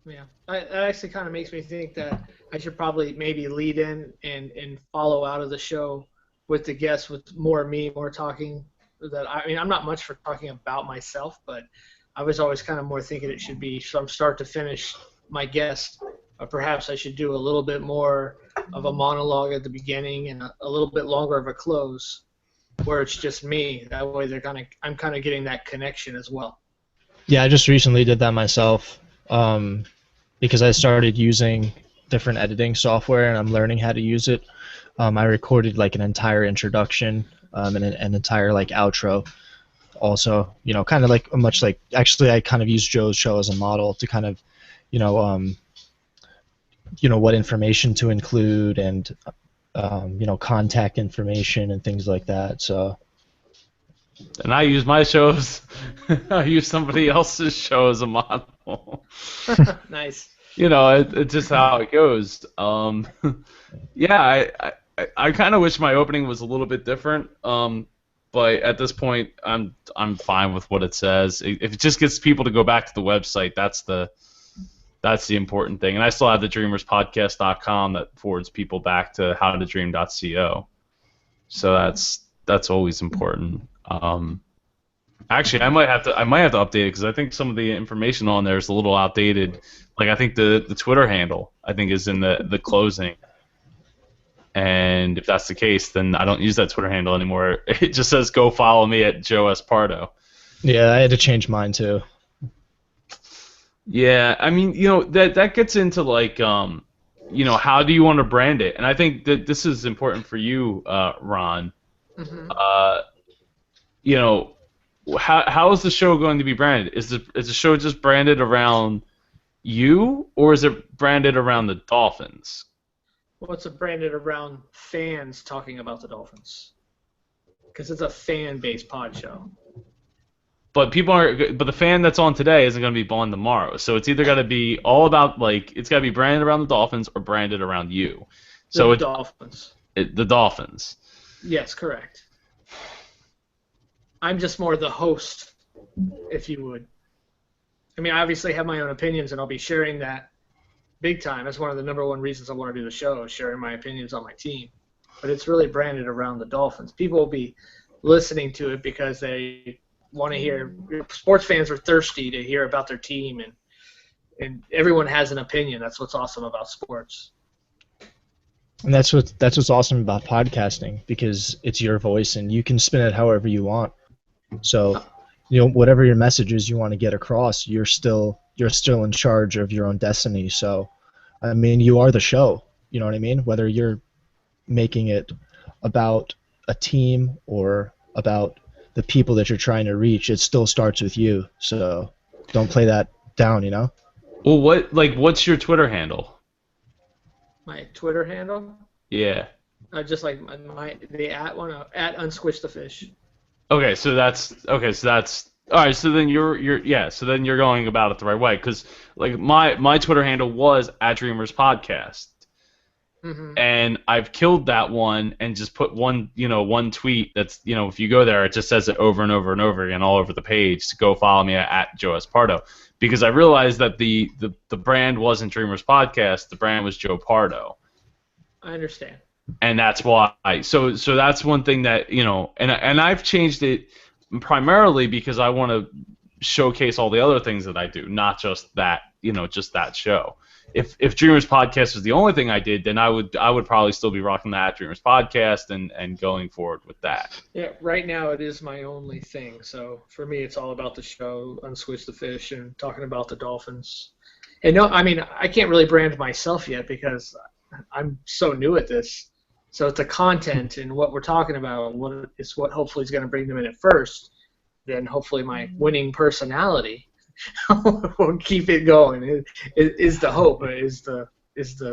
Yeah, that actually kind of makes me think that I should probably maybe lead in and follow out of the show with the guests with more me, more talking. I mean, I'm not much for talking about myself, but I was always kind of more thinking it should be from start to finish my guest. Or perhaps I should do a little bit more of a monologue at the beginning and a little bit longer of a close, where it's just me. That way, I'm kind of getting that connection as well. Yeah, I just recently did that myself. Because I started using different editing software and I'm learning how to use it. I recorded like an entire introduction and an entire like outro. Also, kind of like much like actually I kind of used Joe's show as a model to kind of, what information to include and contact information and things like that. So. And I use my shows. I use somebody else's show as a model. Nice. It's just how it goes. Yeah, I kind of wish my opening was a little bit different. But at this point, I'm fine with what it says. If it just gets people to go back to the website, that's the important thing. And I still have the dreamerspodcast.com that forwards people back to howtodream.co. So that's always important. Actually, I might have to update it because I think some of the information on there is a little outdated. Like I think the Twitter handle is in the closing, and if that's the case, then I don't use that Twitter handle anymore. It just says go follow me at Joe S. Pardo. Yeah, I had to change mine too. Yeah, I mean, that gets into like how do you want to brand it, and I think that this is important for you, Ron. Mm-hmm. How is the show going to be branded? Is the show just branded around you, or is it branded around the Dolphins? Well, it's branded around fans talking about the Dolphins, because it's a fan-based pod show. But the fan that's on today isn't going to be on tomorrow. So it's either got to be all about it's got to be branded around the Dolphins or branded around you. So the Dolphins. The Dolphins. Yes, correct. I'm just more the host, if you would. I mean, I obviously have my own opinions, and I'll be sharing that big time. That's one of the number one reasons I want to do the show, is sharing my opinions on my team. But it's really branded around the Dolphins. People will be listening to it because they want to hear. Sports fans are thirsty to hear about their team, and everyone has an opinion. That's what's awesome about sports. And that's what's awesome about podcasting, because it's your voice and you can spin it however you want. So, whatever your messages you want to get across, you're still in charge of your own destiny. So, I mean, you are the show. You know what I mean? Whether you're making it about a team or about the people that you're trying to reach, it still starts with you. So, don't play that down. Well, what's your Twitter handle? My Twitter handle? Yeah. Just like the at unsquish the fish. Okay, so that's all right. So then you're going about it the right way, because like my Twitter handle was @Dreamers Podcast, and I've killed that one and just put one tweet that's if you go there it just says it over and over and over again all over the page to go follow me at Joe S. Pardo, because I realized that the brand wasn't Dreamers Podcast, the brand was Joe Pardo. I understand. And that's why. So that's one thing that and I've changed it primarily because I want to showcase all the other things that I do, not just that just that show. If Dreamers Podcast was the only thing I did, then I would probably still be rocking that Dreamers Podcast and going forward with that. Yeah, right now it is my only thing. So for me, it's all about the show, Unswitch the Fish, and talking about the Dolphins. And no, I mean, I can't really brand myself yet because I'm so new at this. So it's the content and what we're talking about, what hopefully is going to bring them in at first. Then hopefully my winning personality will keep it going. Is the hope? Is the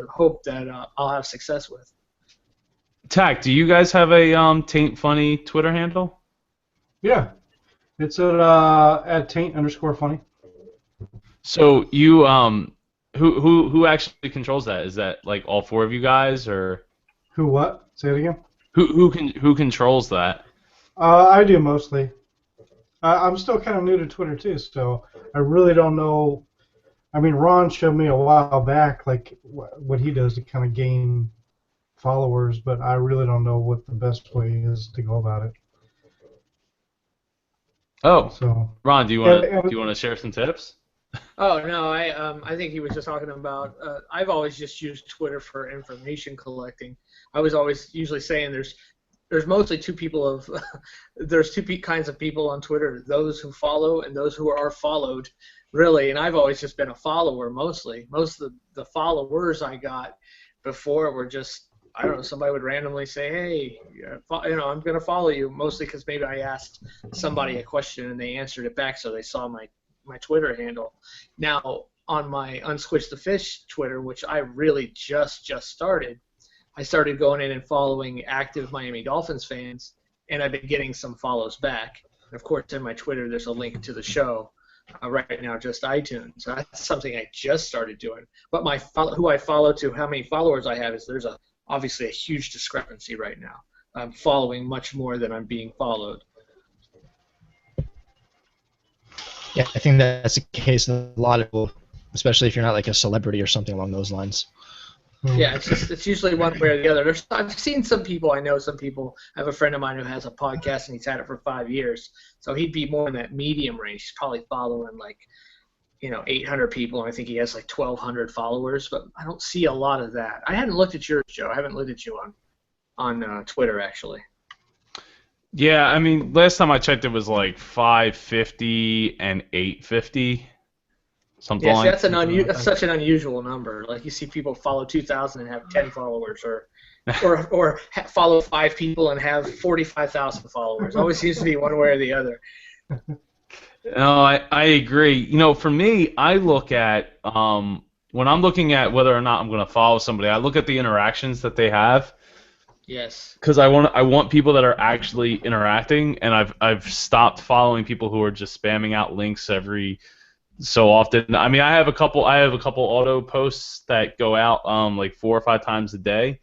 hope that I'll have success with. Tack, do you guys have a Taint Funny Twitter handle? Yeah, it's at Taint_funny. So you who actually controls that? Is that like all four of you guys or? Who what? Say it again. Who controls that? I do mostly. I'm still kind of new to Twitter too, so I really don't know. I mean, Ron showed me a while back like what he does to kind of gain followers, but I really don't know what the best way is to go about it. Oh, So, Ron, do you want to share some tips? Oh no, I think he was just talking about. I've always just used Twitter for information collecting. I was always usually saying there's mostly two people of there's kinds of people on Twitter: those who follow and those who are followed, really. And I've always just been a follower mostly. Most of the followers I got before were just, I don't know, somebody would randomly say, hey, I'm going to follow you, mostly because maybe I asked somebody a question and they answered it back, so they saw my Twitter handle. Now, on my Unsquitch the Fish Twitter, which I really just started, I started going in and following active Miami Dolphins fans, and I've been getting some follows back. And of course, in my Twitter, there's a link to the show. Right now, just iTunes. So that's something I just started doing. But who I follow to how many followers I have is there's obviously a huge discrepancy right now. I'm following much more than I'm being followed. Yeah, I think that's the case with a lot of people, especially if you're not like a celebrity or something along those lines. Yeah, it's usually one way or the other. I've seen some people. I know some people. I have a friend of mine who has a podcast and he's had it for 5 years. So he'd be more in that medium range. He's probably following 800 people, and I think he has like 1,200 followers. But I don't see a lot of that. I hadn't looked at yours, Joe. I haven't looked at you on Twitter actually. Yeah, I mean, last time I checked, it was like 550 and 850. Something Yeah, like that's that's such an unusual number. Like you see people follow 2,000 and have 10 followers, or follow 5 people and have 45,000 followers. Always seems to be one way or the other. No, I agree. For me, I look at when I'm looking at whether or not I'm going to follow somebody, I look at the interactions that they have. Yes. Because I want people that are actually interacting, and I've stopped following people who are just spamming out links every so often. I mean, I have a couple auto posts that go out like 4 or 5 times a day,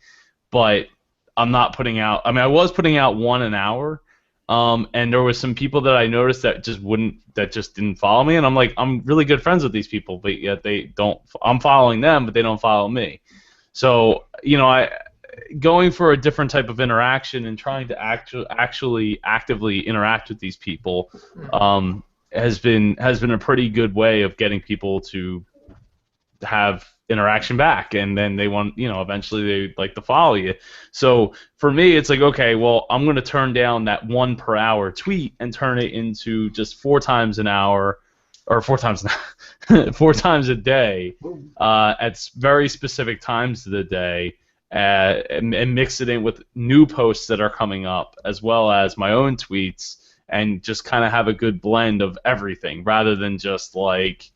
but I'm not putting out. I mean, I was putting out one an hour, and there was some people that I noticed that just didn't follow me, and I'm like, I'm really good friends with these people, but yet they don't. I'm following them, but they don't follow me. So going for a different type of interaction and trying to actually actively interact with these people has been a pretty good way of getting people to have interaction back, and then they want, eventually they like to follow you. So for me, it's like, okay, well, I'm going to turn down that 1 per hour tweet and turn it into just 4 times an hour, or 4 times 4 times a day at very specific times of the day, and mix it in with new posts that are coming up, as well as my own tweets, and just kind of have a good blend of everything, rather than just like.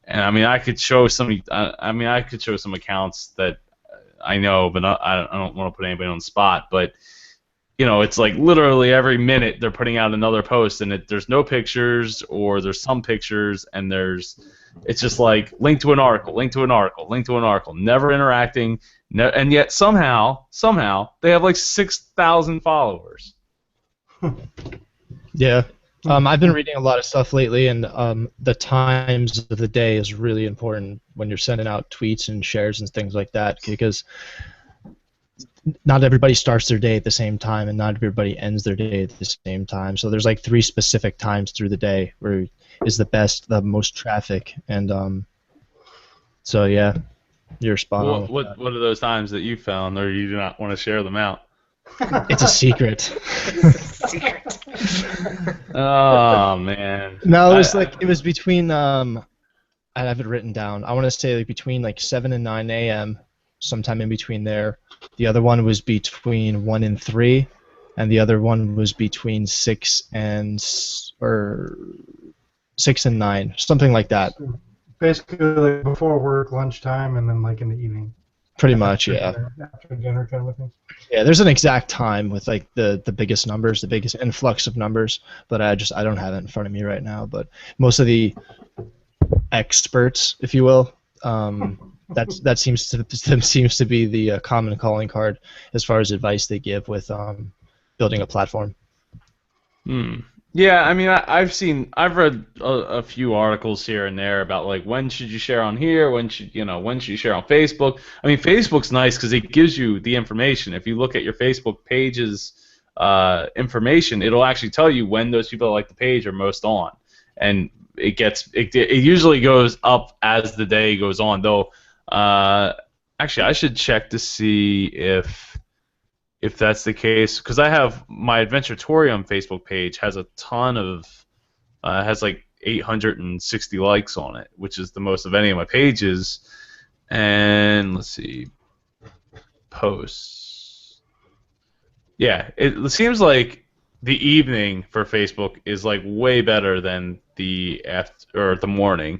And I mean, I could show some accounts that I know, but I don't want to put anybody on the spot. But it's like literally every minute they're putting out another post, and there's no pictures, or there's some pictures, and it's just like link to an article, link to an article, link to an article, never interacting. And yet somehow they have like 6,000 followers. Yeah. I've been reading a lot of stuff lately, and the times of the day is really important when you're sending out tweets and shares and things like that, because not everybody starts their day at the same time, and not everybody ends their day at the same time. So there's like 3 specific times through the day where is the most traffic, and so yeah, you're spot on. What are those times that you found, or you do not want to share them out? It's a secret. Oh man. No, it was between I have it written down. I want to say like between like 7 and 9 a.m. sometime in between there. The other one was between 1 and 3, and the other one was between 6 and 9, something like that. Basically, like before work, lunchtime, and then like in the evening. Pretty much, yeah. After dinner kind of thing. Yeah, there's an exact time with like the biggest numbers, the biggest influx of numbers, but I don't have it in front of me right now. But most of the experts, if you will, that seems to be the common calling card as far as advice they give with building a platform. Yeah, I mean, I've read a few articles here and there about like when should you share on here, when should you share on Facebook. I mean, Facebook's nice because it gives you the information. If you look at your Facebook page's information, it'll actually tell you when those people that like the page are most on, and it usually goes up as the day goes on. Though, actually, I should check to see if that's the case, because I have my Adventuratorium Facebook page has a ton of has like 860 likes on it, which is the most of any of my pages. And let's see, posts. Yeah, it seems like the evening for Facebook is like way better than the the morning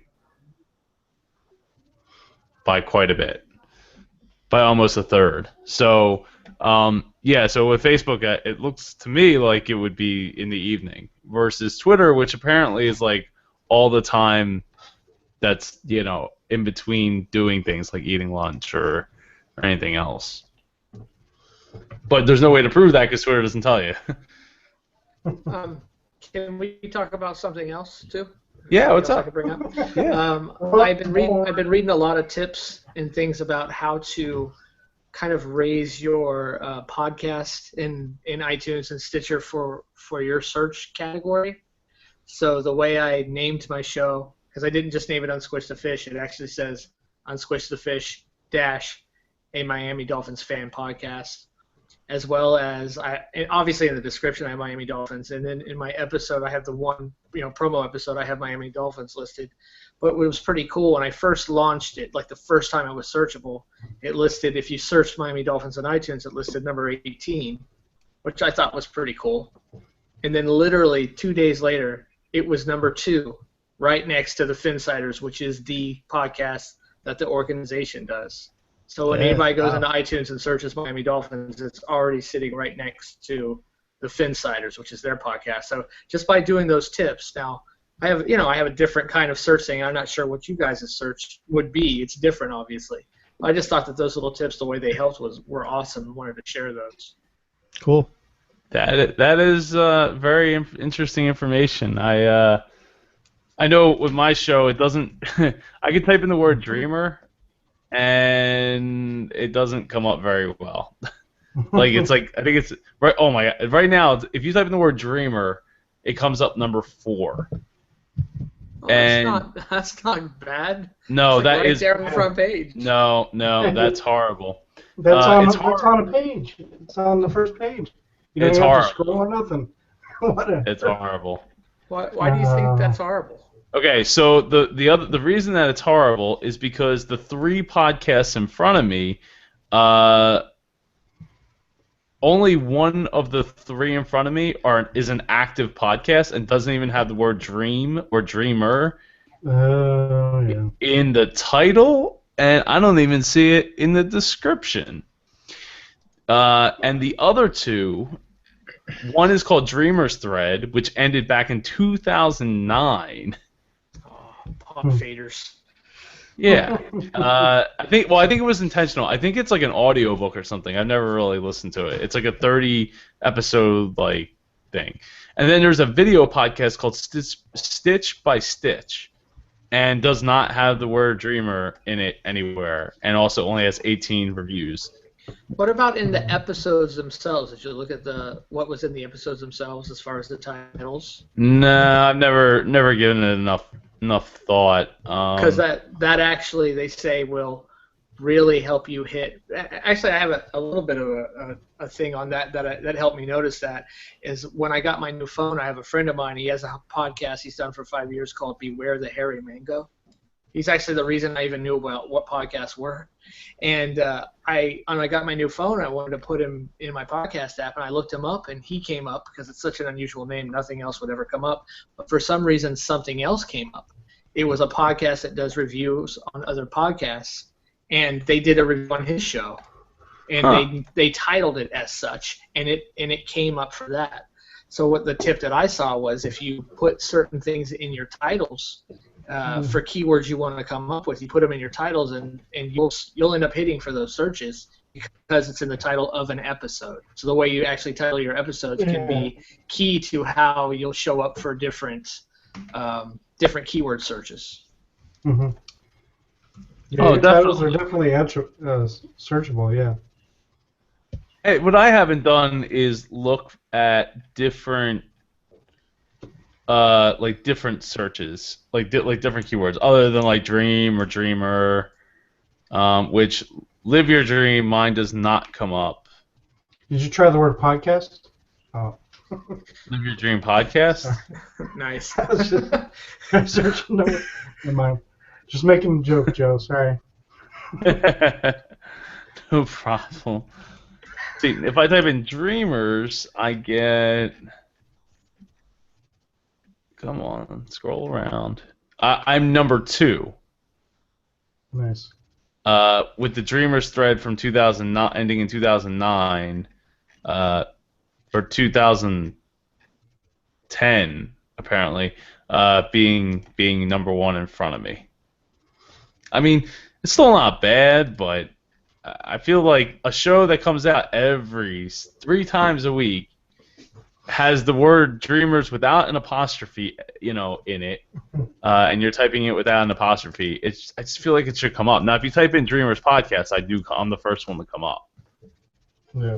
by quite a bit, by almost a third. So. Yeah, so with Facebook, it looks to me like it would be in the evening versus Twitter, which apparently is like all the time that's, in between doing things like eating lunch or anything else. But there's no way to prove that because Twitter doesn't tell you. Can we talk about something else too? Yeah, what's up? I could bring up? Yeah. I've been reading a lot of tips and things about how to kind of raise your podcast in iTunes and Stitcher for your search category. So the way I named my show, because I didn't just name it Unsquish the Fish, it actually says Unsquish the Fish dash a Miami Dolphins fan podcast, as well as obviously in the description I have Miami Dolphins, and then in my episode I have the one promo episode I have Miami Dolphins listed. But it was pretty cool when I first launched it, like the first time it was searchable, it listed, if you searched Miami Dolphins on iTunes, it listed number 18, which I thought was pretty cool. And then literally 2 days later, it was number 2, right next to the Finsiders, which is the podcast that the organization does. So when anybody goes into iTunes and searches Miami Dolphins, it's already sitting right next to the Finsiders, which is their podcast. So just by doing those tips, now I have a different kind of search thing. I'm not sure what you guys' search would be. It's different, obviously. I just thought that those little tips, the way they helped, were awesome. I wanted to share those. Cool. That is very interesting information. I know with my show it doesn't. I can type in the word dreamer, and it doesn't come up very well. I think it's right. Oh my god! Right now, if you type in the word dreamer, it comes up number 4. Oh, and that's not bad. No, that is there on the front page. No, that's horrible. That's on a page. It's on the first page. You don't have to scroll or nothing. It's horrible. Why do you think that's horrible? Okay, so the reason that it's horrible is because the 3 podcasts in front of me, only one of the 3 in front of me is an active podcast and doesn't even have the word dream or dreamer in the title, and I don't even see it in the description. And the other 2, one is called Dreamer's Thread, which ended back in 2009. Pop faders. Yeah, I think it was intentional. I think it's like an audio book or something. I've never really listened to it. It's like a 30 episode thing. And then there's a video podcast called Stitch by Stitch, and does not have the word dreamer in it anywhere, and also only has 18 reviews. What about in the episodes themselves? Did you look at what was in the episodes themselves as far as the titles? No, I've never given it enough thought. Because that actually, they say, will really help you hit. Actually, I have a little bit of a thing on that helped me notice that, is when I got my new phone, I have a friend of mine, he has a podcast he's done for 5 years called Beware the Hairy Mango. He's actually the reason I even knew about what podcasts were. And when I got my new phone, I wanted to put him in my podcast app, and I looked him up, and he came up because it's such an unusual name. Nothing else would ever come up. But for some reason, something else came up. It was a podcast that does reviews on other podcasts, and they did a review on his show, and they titled it as such, and it came up for that. So what the tip that I saw was, if you put certain things in your titles for keywords you want to come up with, you put them in your titles, and you'll end up hitting for those searches because it's in the title of an episode. So the way you actually title your episodes can be key to how you'll show up for different keyword searches. Mm-hmm. Yeah, Oh, your titles are definitely searchable. Yeah. Hey, what I haven't done is look at different, like different searches, like different keywords, other than like dream or dreamer, which live your dream. Mine does not come up. Did you try the word podcast? Oh. Live your dream podcast. Nice. I'm searching. Never mind. Just making a joke, Joe. Sorry. No problem. See, if I type in dreamers, I get. Come on, scroll around. I'm number 2. Nice. With the dreamers thread from 2009, ending in 2009, or 2010 apparently, being number 1 in front of me. I mean, it's still not bad, but I feel like a show that comes out every 3 times a week has the word dreamers without an apostrophe, in it, and you're typing it without an apostrophe. I just feel like it should come up. Now, if you type in dreamers podcast, I'm the first one to come up. Yeah.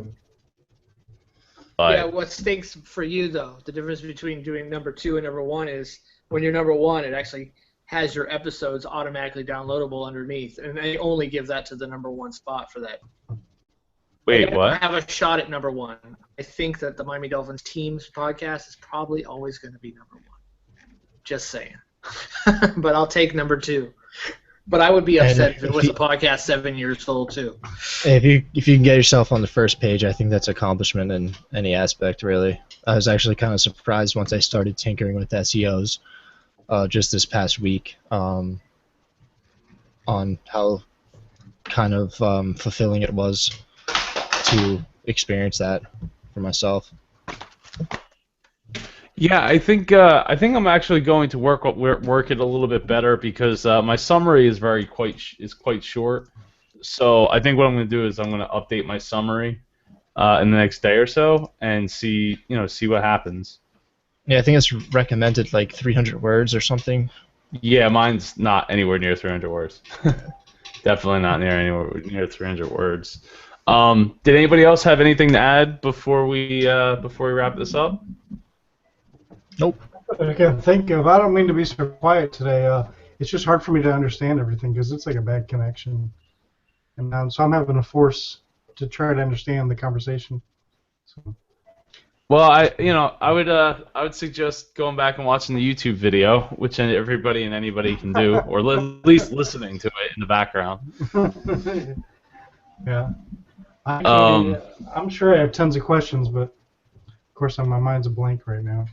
But, yeah, what stinks for you, though, the difference between doing number 2 and number 1 is when you're number 1, it actually has your episodes automatically downloadable underneath, and they only give that to the number 1 spot for that. wait, what? I have a shot at number 1. I think that the Miami Dolphins team's podcast is probably always going to be number 1. Just saying. But I'll take number 2. But I would be upset if it was a podcast 7 years old too. If you can get yourself on the first page, I think that's accomplishment in any aspect, really. I was actually kind of surprised once I started tinkering with SEOs just this past week on how kind of fulfilling it was to experience that for myself. Yeah, I think I'm actually going to work it a little bit better because my summary is quite short. So I think what I'm going to do is I'm going to update my summary in the next day or so and see what happens. Yeah, I think it's recommended like 300 words or something. Yeah, mine's not anywhere near 300 words. Definitely not anywhere near 300 words. Did anybody else have anything to add before we wrap this up? Nope. I can't think of. I don't mean to be so quiet today. It's just hard for me to understand everything because it's like a bad connection, and so I'm having to force to try to understand the conversation. So. Well, I would suggest going back and watching the YouTube video, which everybody and anybody can do, or at least listening to it in the background. Yeah. I'm sure I have tons of questions, but of course my mind's a blank right now.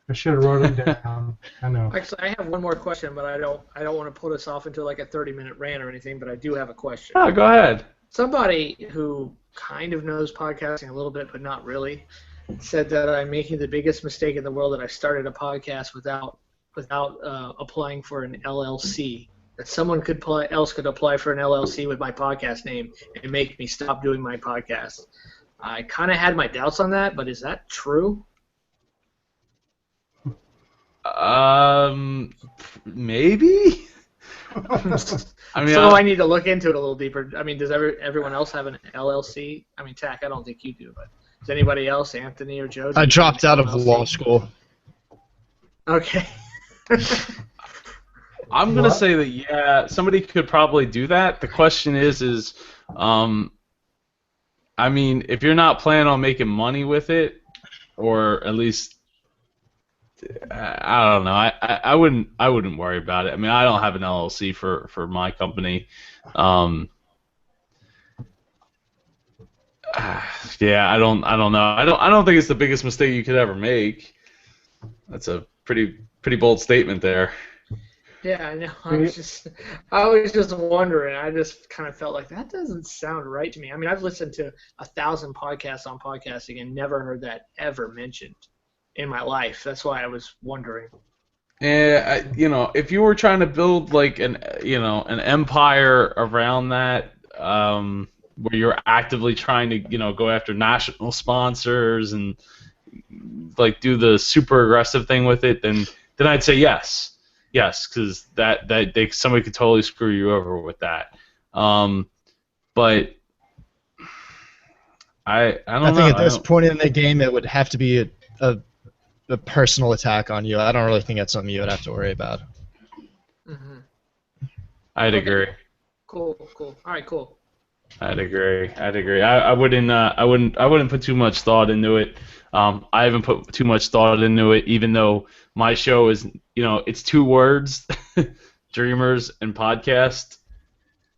I should have wrote it down. I know. Actually, I have one more question, but I don't want to put us off into like a 30-minute rant or anything. But I do have a question. Oh, go ahead. Somebody who kind of knows podcasting a little bit, but not really, said that I'm making the biggest mistake in the world that I started a podcast without applying for an LLC. That someone else could apply for an LLC with my podcast name and make me stop doing my podcast. I kind of had my doubts on that, but is that true? Maybe. I mean, I need to look into it a little deeper. I mean, does everyone else have an LLC? I mean, Tack, I don't think you do, but does anybody else, Anthony or Joe? I dropped out of law school. Okay. I'm gonna say that somebody could probably do that. The question is, I mean, if you're not planning on making money with it, or at least I don't know. I wouldn't worry about it. I mean, I don't have an LLC for my company. Yeah, I don't know. I don't think it's the biggest mistake you could ever make. That's a pretty bold statement there. Yeah, I know. I was just wondering. I just kind of felt like that doesn't sound right to me. I mean, I've listened to 1,000 podcasts on podcasting and never heard that ever mentioned in my life. That's why I was wondering. If you were trying to build like an empire around that, where you're actively trying to go after national sponsors and like do the super aggressive thing with it, then I'd say yes, because somebody could totally screw you over with that. But I I don't think at know. this point in the game, it would have to be a personal attack on you. I don't really think that's something you would have to worry about. Mm-hmm. I'd agree. Cool. All right, cool. I'd agree. I wouldn't put too much thought into it. I haven't put too much thought into it, even though my show is, it's 2 words, Dreamers and podcast.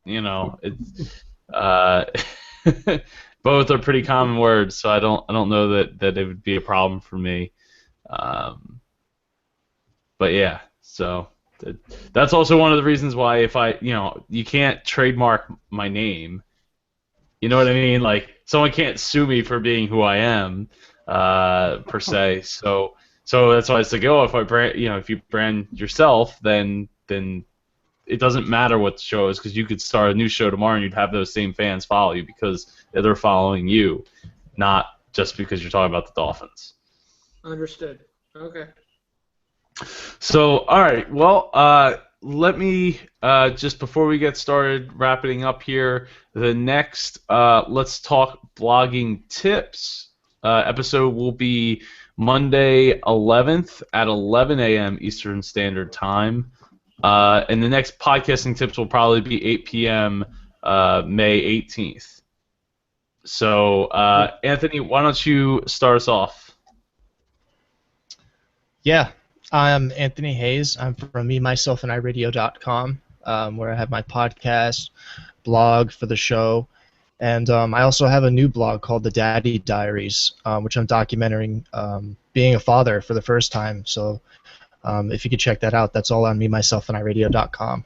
It's both are pretty common words, so I don't know that it would be a problem for me. But yeah, so that's also one of the reasons why if you can't trademark my name. You know what I mean? Like, someone can't sue me for being who I am, per se. So that's why it's like, if I brand, if you brand yourself, then it doesn't matter what the show is, because you could start a new show tomorrow and you'd have those same fans follow you because they're following you, not just because you're talking about the Dolphins. Understood. Okay. So, all right. Well, let me just before we get started wrapping up here, the next Let's Talk Blogging Tips episode will be Monday 11th at 11 a.m. Eastern Standard Time. And the next podcasting tips will probably be 8 p.m. May 18th. So, Anthony, why don't you start us off? Yeah, I'm Anthony Hayes. I'm from MeMyselfAndIRadio.com, where I have my podcast, blog for the show, and I also have a new blog called The Daddy Diaries, which I'm documenting being a father for the first time. So if you could check that out, that's all on MeMyselfAndIRadio.com.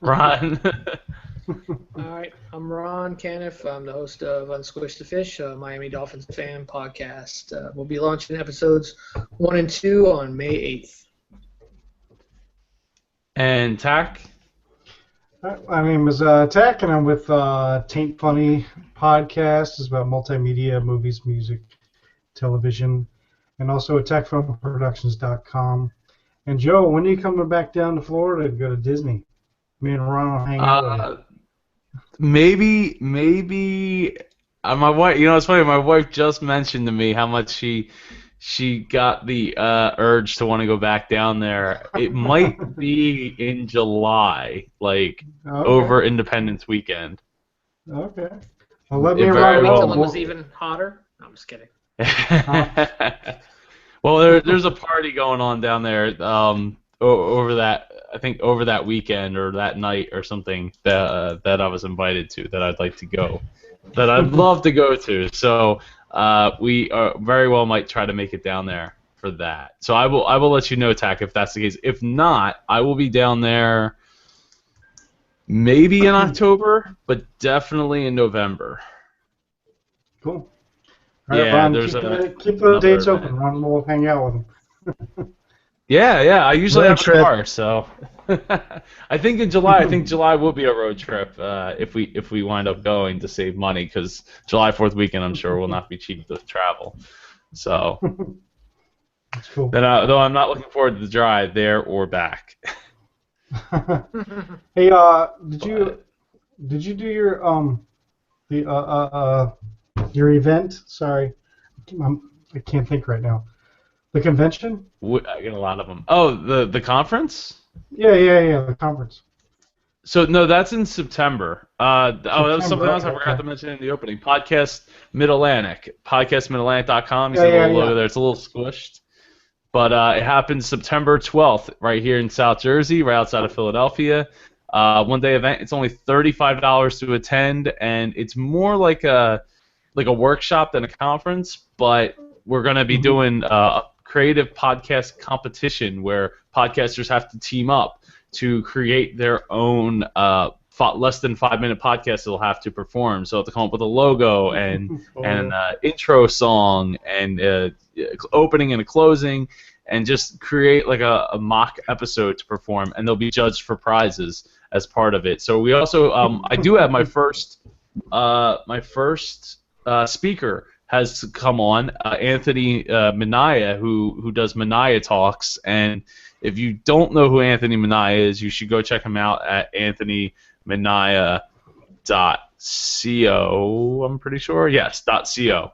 Ron. All right, I'm Ron Caniff. I'm the host of Unsquish the Fish, a Miami Dolphins fan podcast. We'll be launching episodes 1 and 2 on May 8th. And Tack? My name is Tack, and I'm with Taint Funny podcast. It's about multimedia, movies, music, television, and also at TackFilmProductions.com. And Joe, when are you coming back down to Florida to go to Disney? Me and Ron will hang out with you. Maybe my wife. It's funny. My wife just mentioned to me how much she got the urge to want to go back down there. It might be in July, like over Independence Weekend. Okay. Well, let me very run well. Until it was even hotter? No, I'm just kidding. Well, there's a party going on down there over that weekend or that night or something that I was invited to that I'd like to go, that I'd love to go to. So we very well might try to make it down there for that. So I will let you know, Tack, if that's the case. If not, I will be down there maybe in October, but definitely in November. Cool. All right, Yeah, Ron, there's keep the dates event. open. Ron will hang out with them. Yeah. I usually Road have trip. a car, so I think July will be a road trip if we wind up going to save money, because July 4th weekend I'm sure will not be cheap to travel. So That's cool. then, though I'm not looking forward to the drive there or back. Hey, did you do your event? Sorry, I can't think right now. The convention? I get a lot of them. Oh, the conference? Yeah, the conference. So no, that's in September. That was something else I okay. forgot to mention in the opening. Podcast Mid-Atlantic, podcastmidatlantic.com. You see Yeah, the little logo yeah. there. It's a little squished, but it happens September 12th, right here in South Jersey, right outside of Philadelphia. One-day event. It's only $35 to attend, and it's more like a workshop than a conference. But we're going to be doing a creative podcast competition where podcasters have to team up to create their own less than 5-minute podcast they'll have to perform. So they'll have to come up with a logo and an intro song and opening and a closing, and just create like a mock episode to perform, and they'll be judged for prizes as part of it. So we also, I do have my first speaker has come on, Anthony Minaya, who does Minaya Talks, and if you don't know who Anthony Minaya is, you should go check him out at anthonyminaya.co. I'm pretty sure, yes, .co.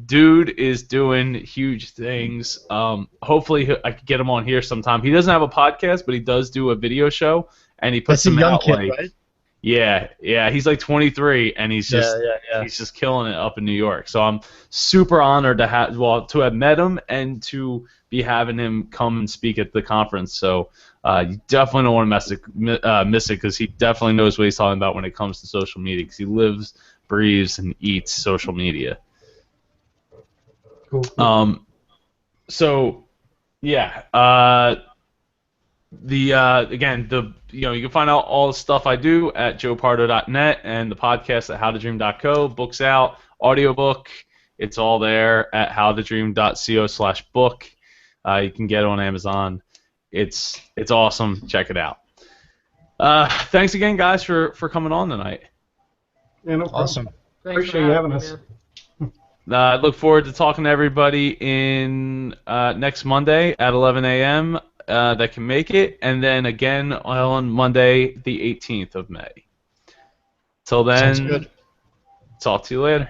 Dude is doing huge things. Hopefully, I could get him on here sometime. He doesn't have a podcast, but he does do a video show, and he puts That's a them young out kid, like. right? Yeah, he's like 23, and he's just he's just killing it up in New York. So I'm super honored to have met him and to be having him come and speak at the conference. So you definitely don't want to miss it because he definitely knows what he's talking about when it comes to social media, because he lives, breathes, and eats social media. Cool. So yeah. Again, you can find out all the stuff I do at joepardo.net, and the podcast at howtodream.co. Books out, audiobook, it's all there at howtodream.co/book. You can get it on Amazon. It's awesome. Check it out. Thanks again, guys, for coming on tonight. Yeah, no problem. Awesome. Thanks Appreciate for you having me, us. man. I look forward to talking to everybody in next Monday at 11 a.m. That can make it, and then again on Monday, the 18th of May. Till then, Sounds good. talk to you later.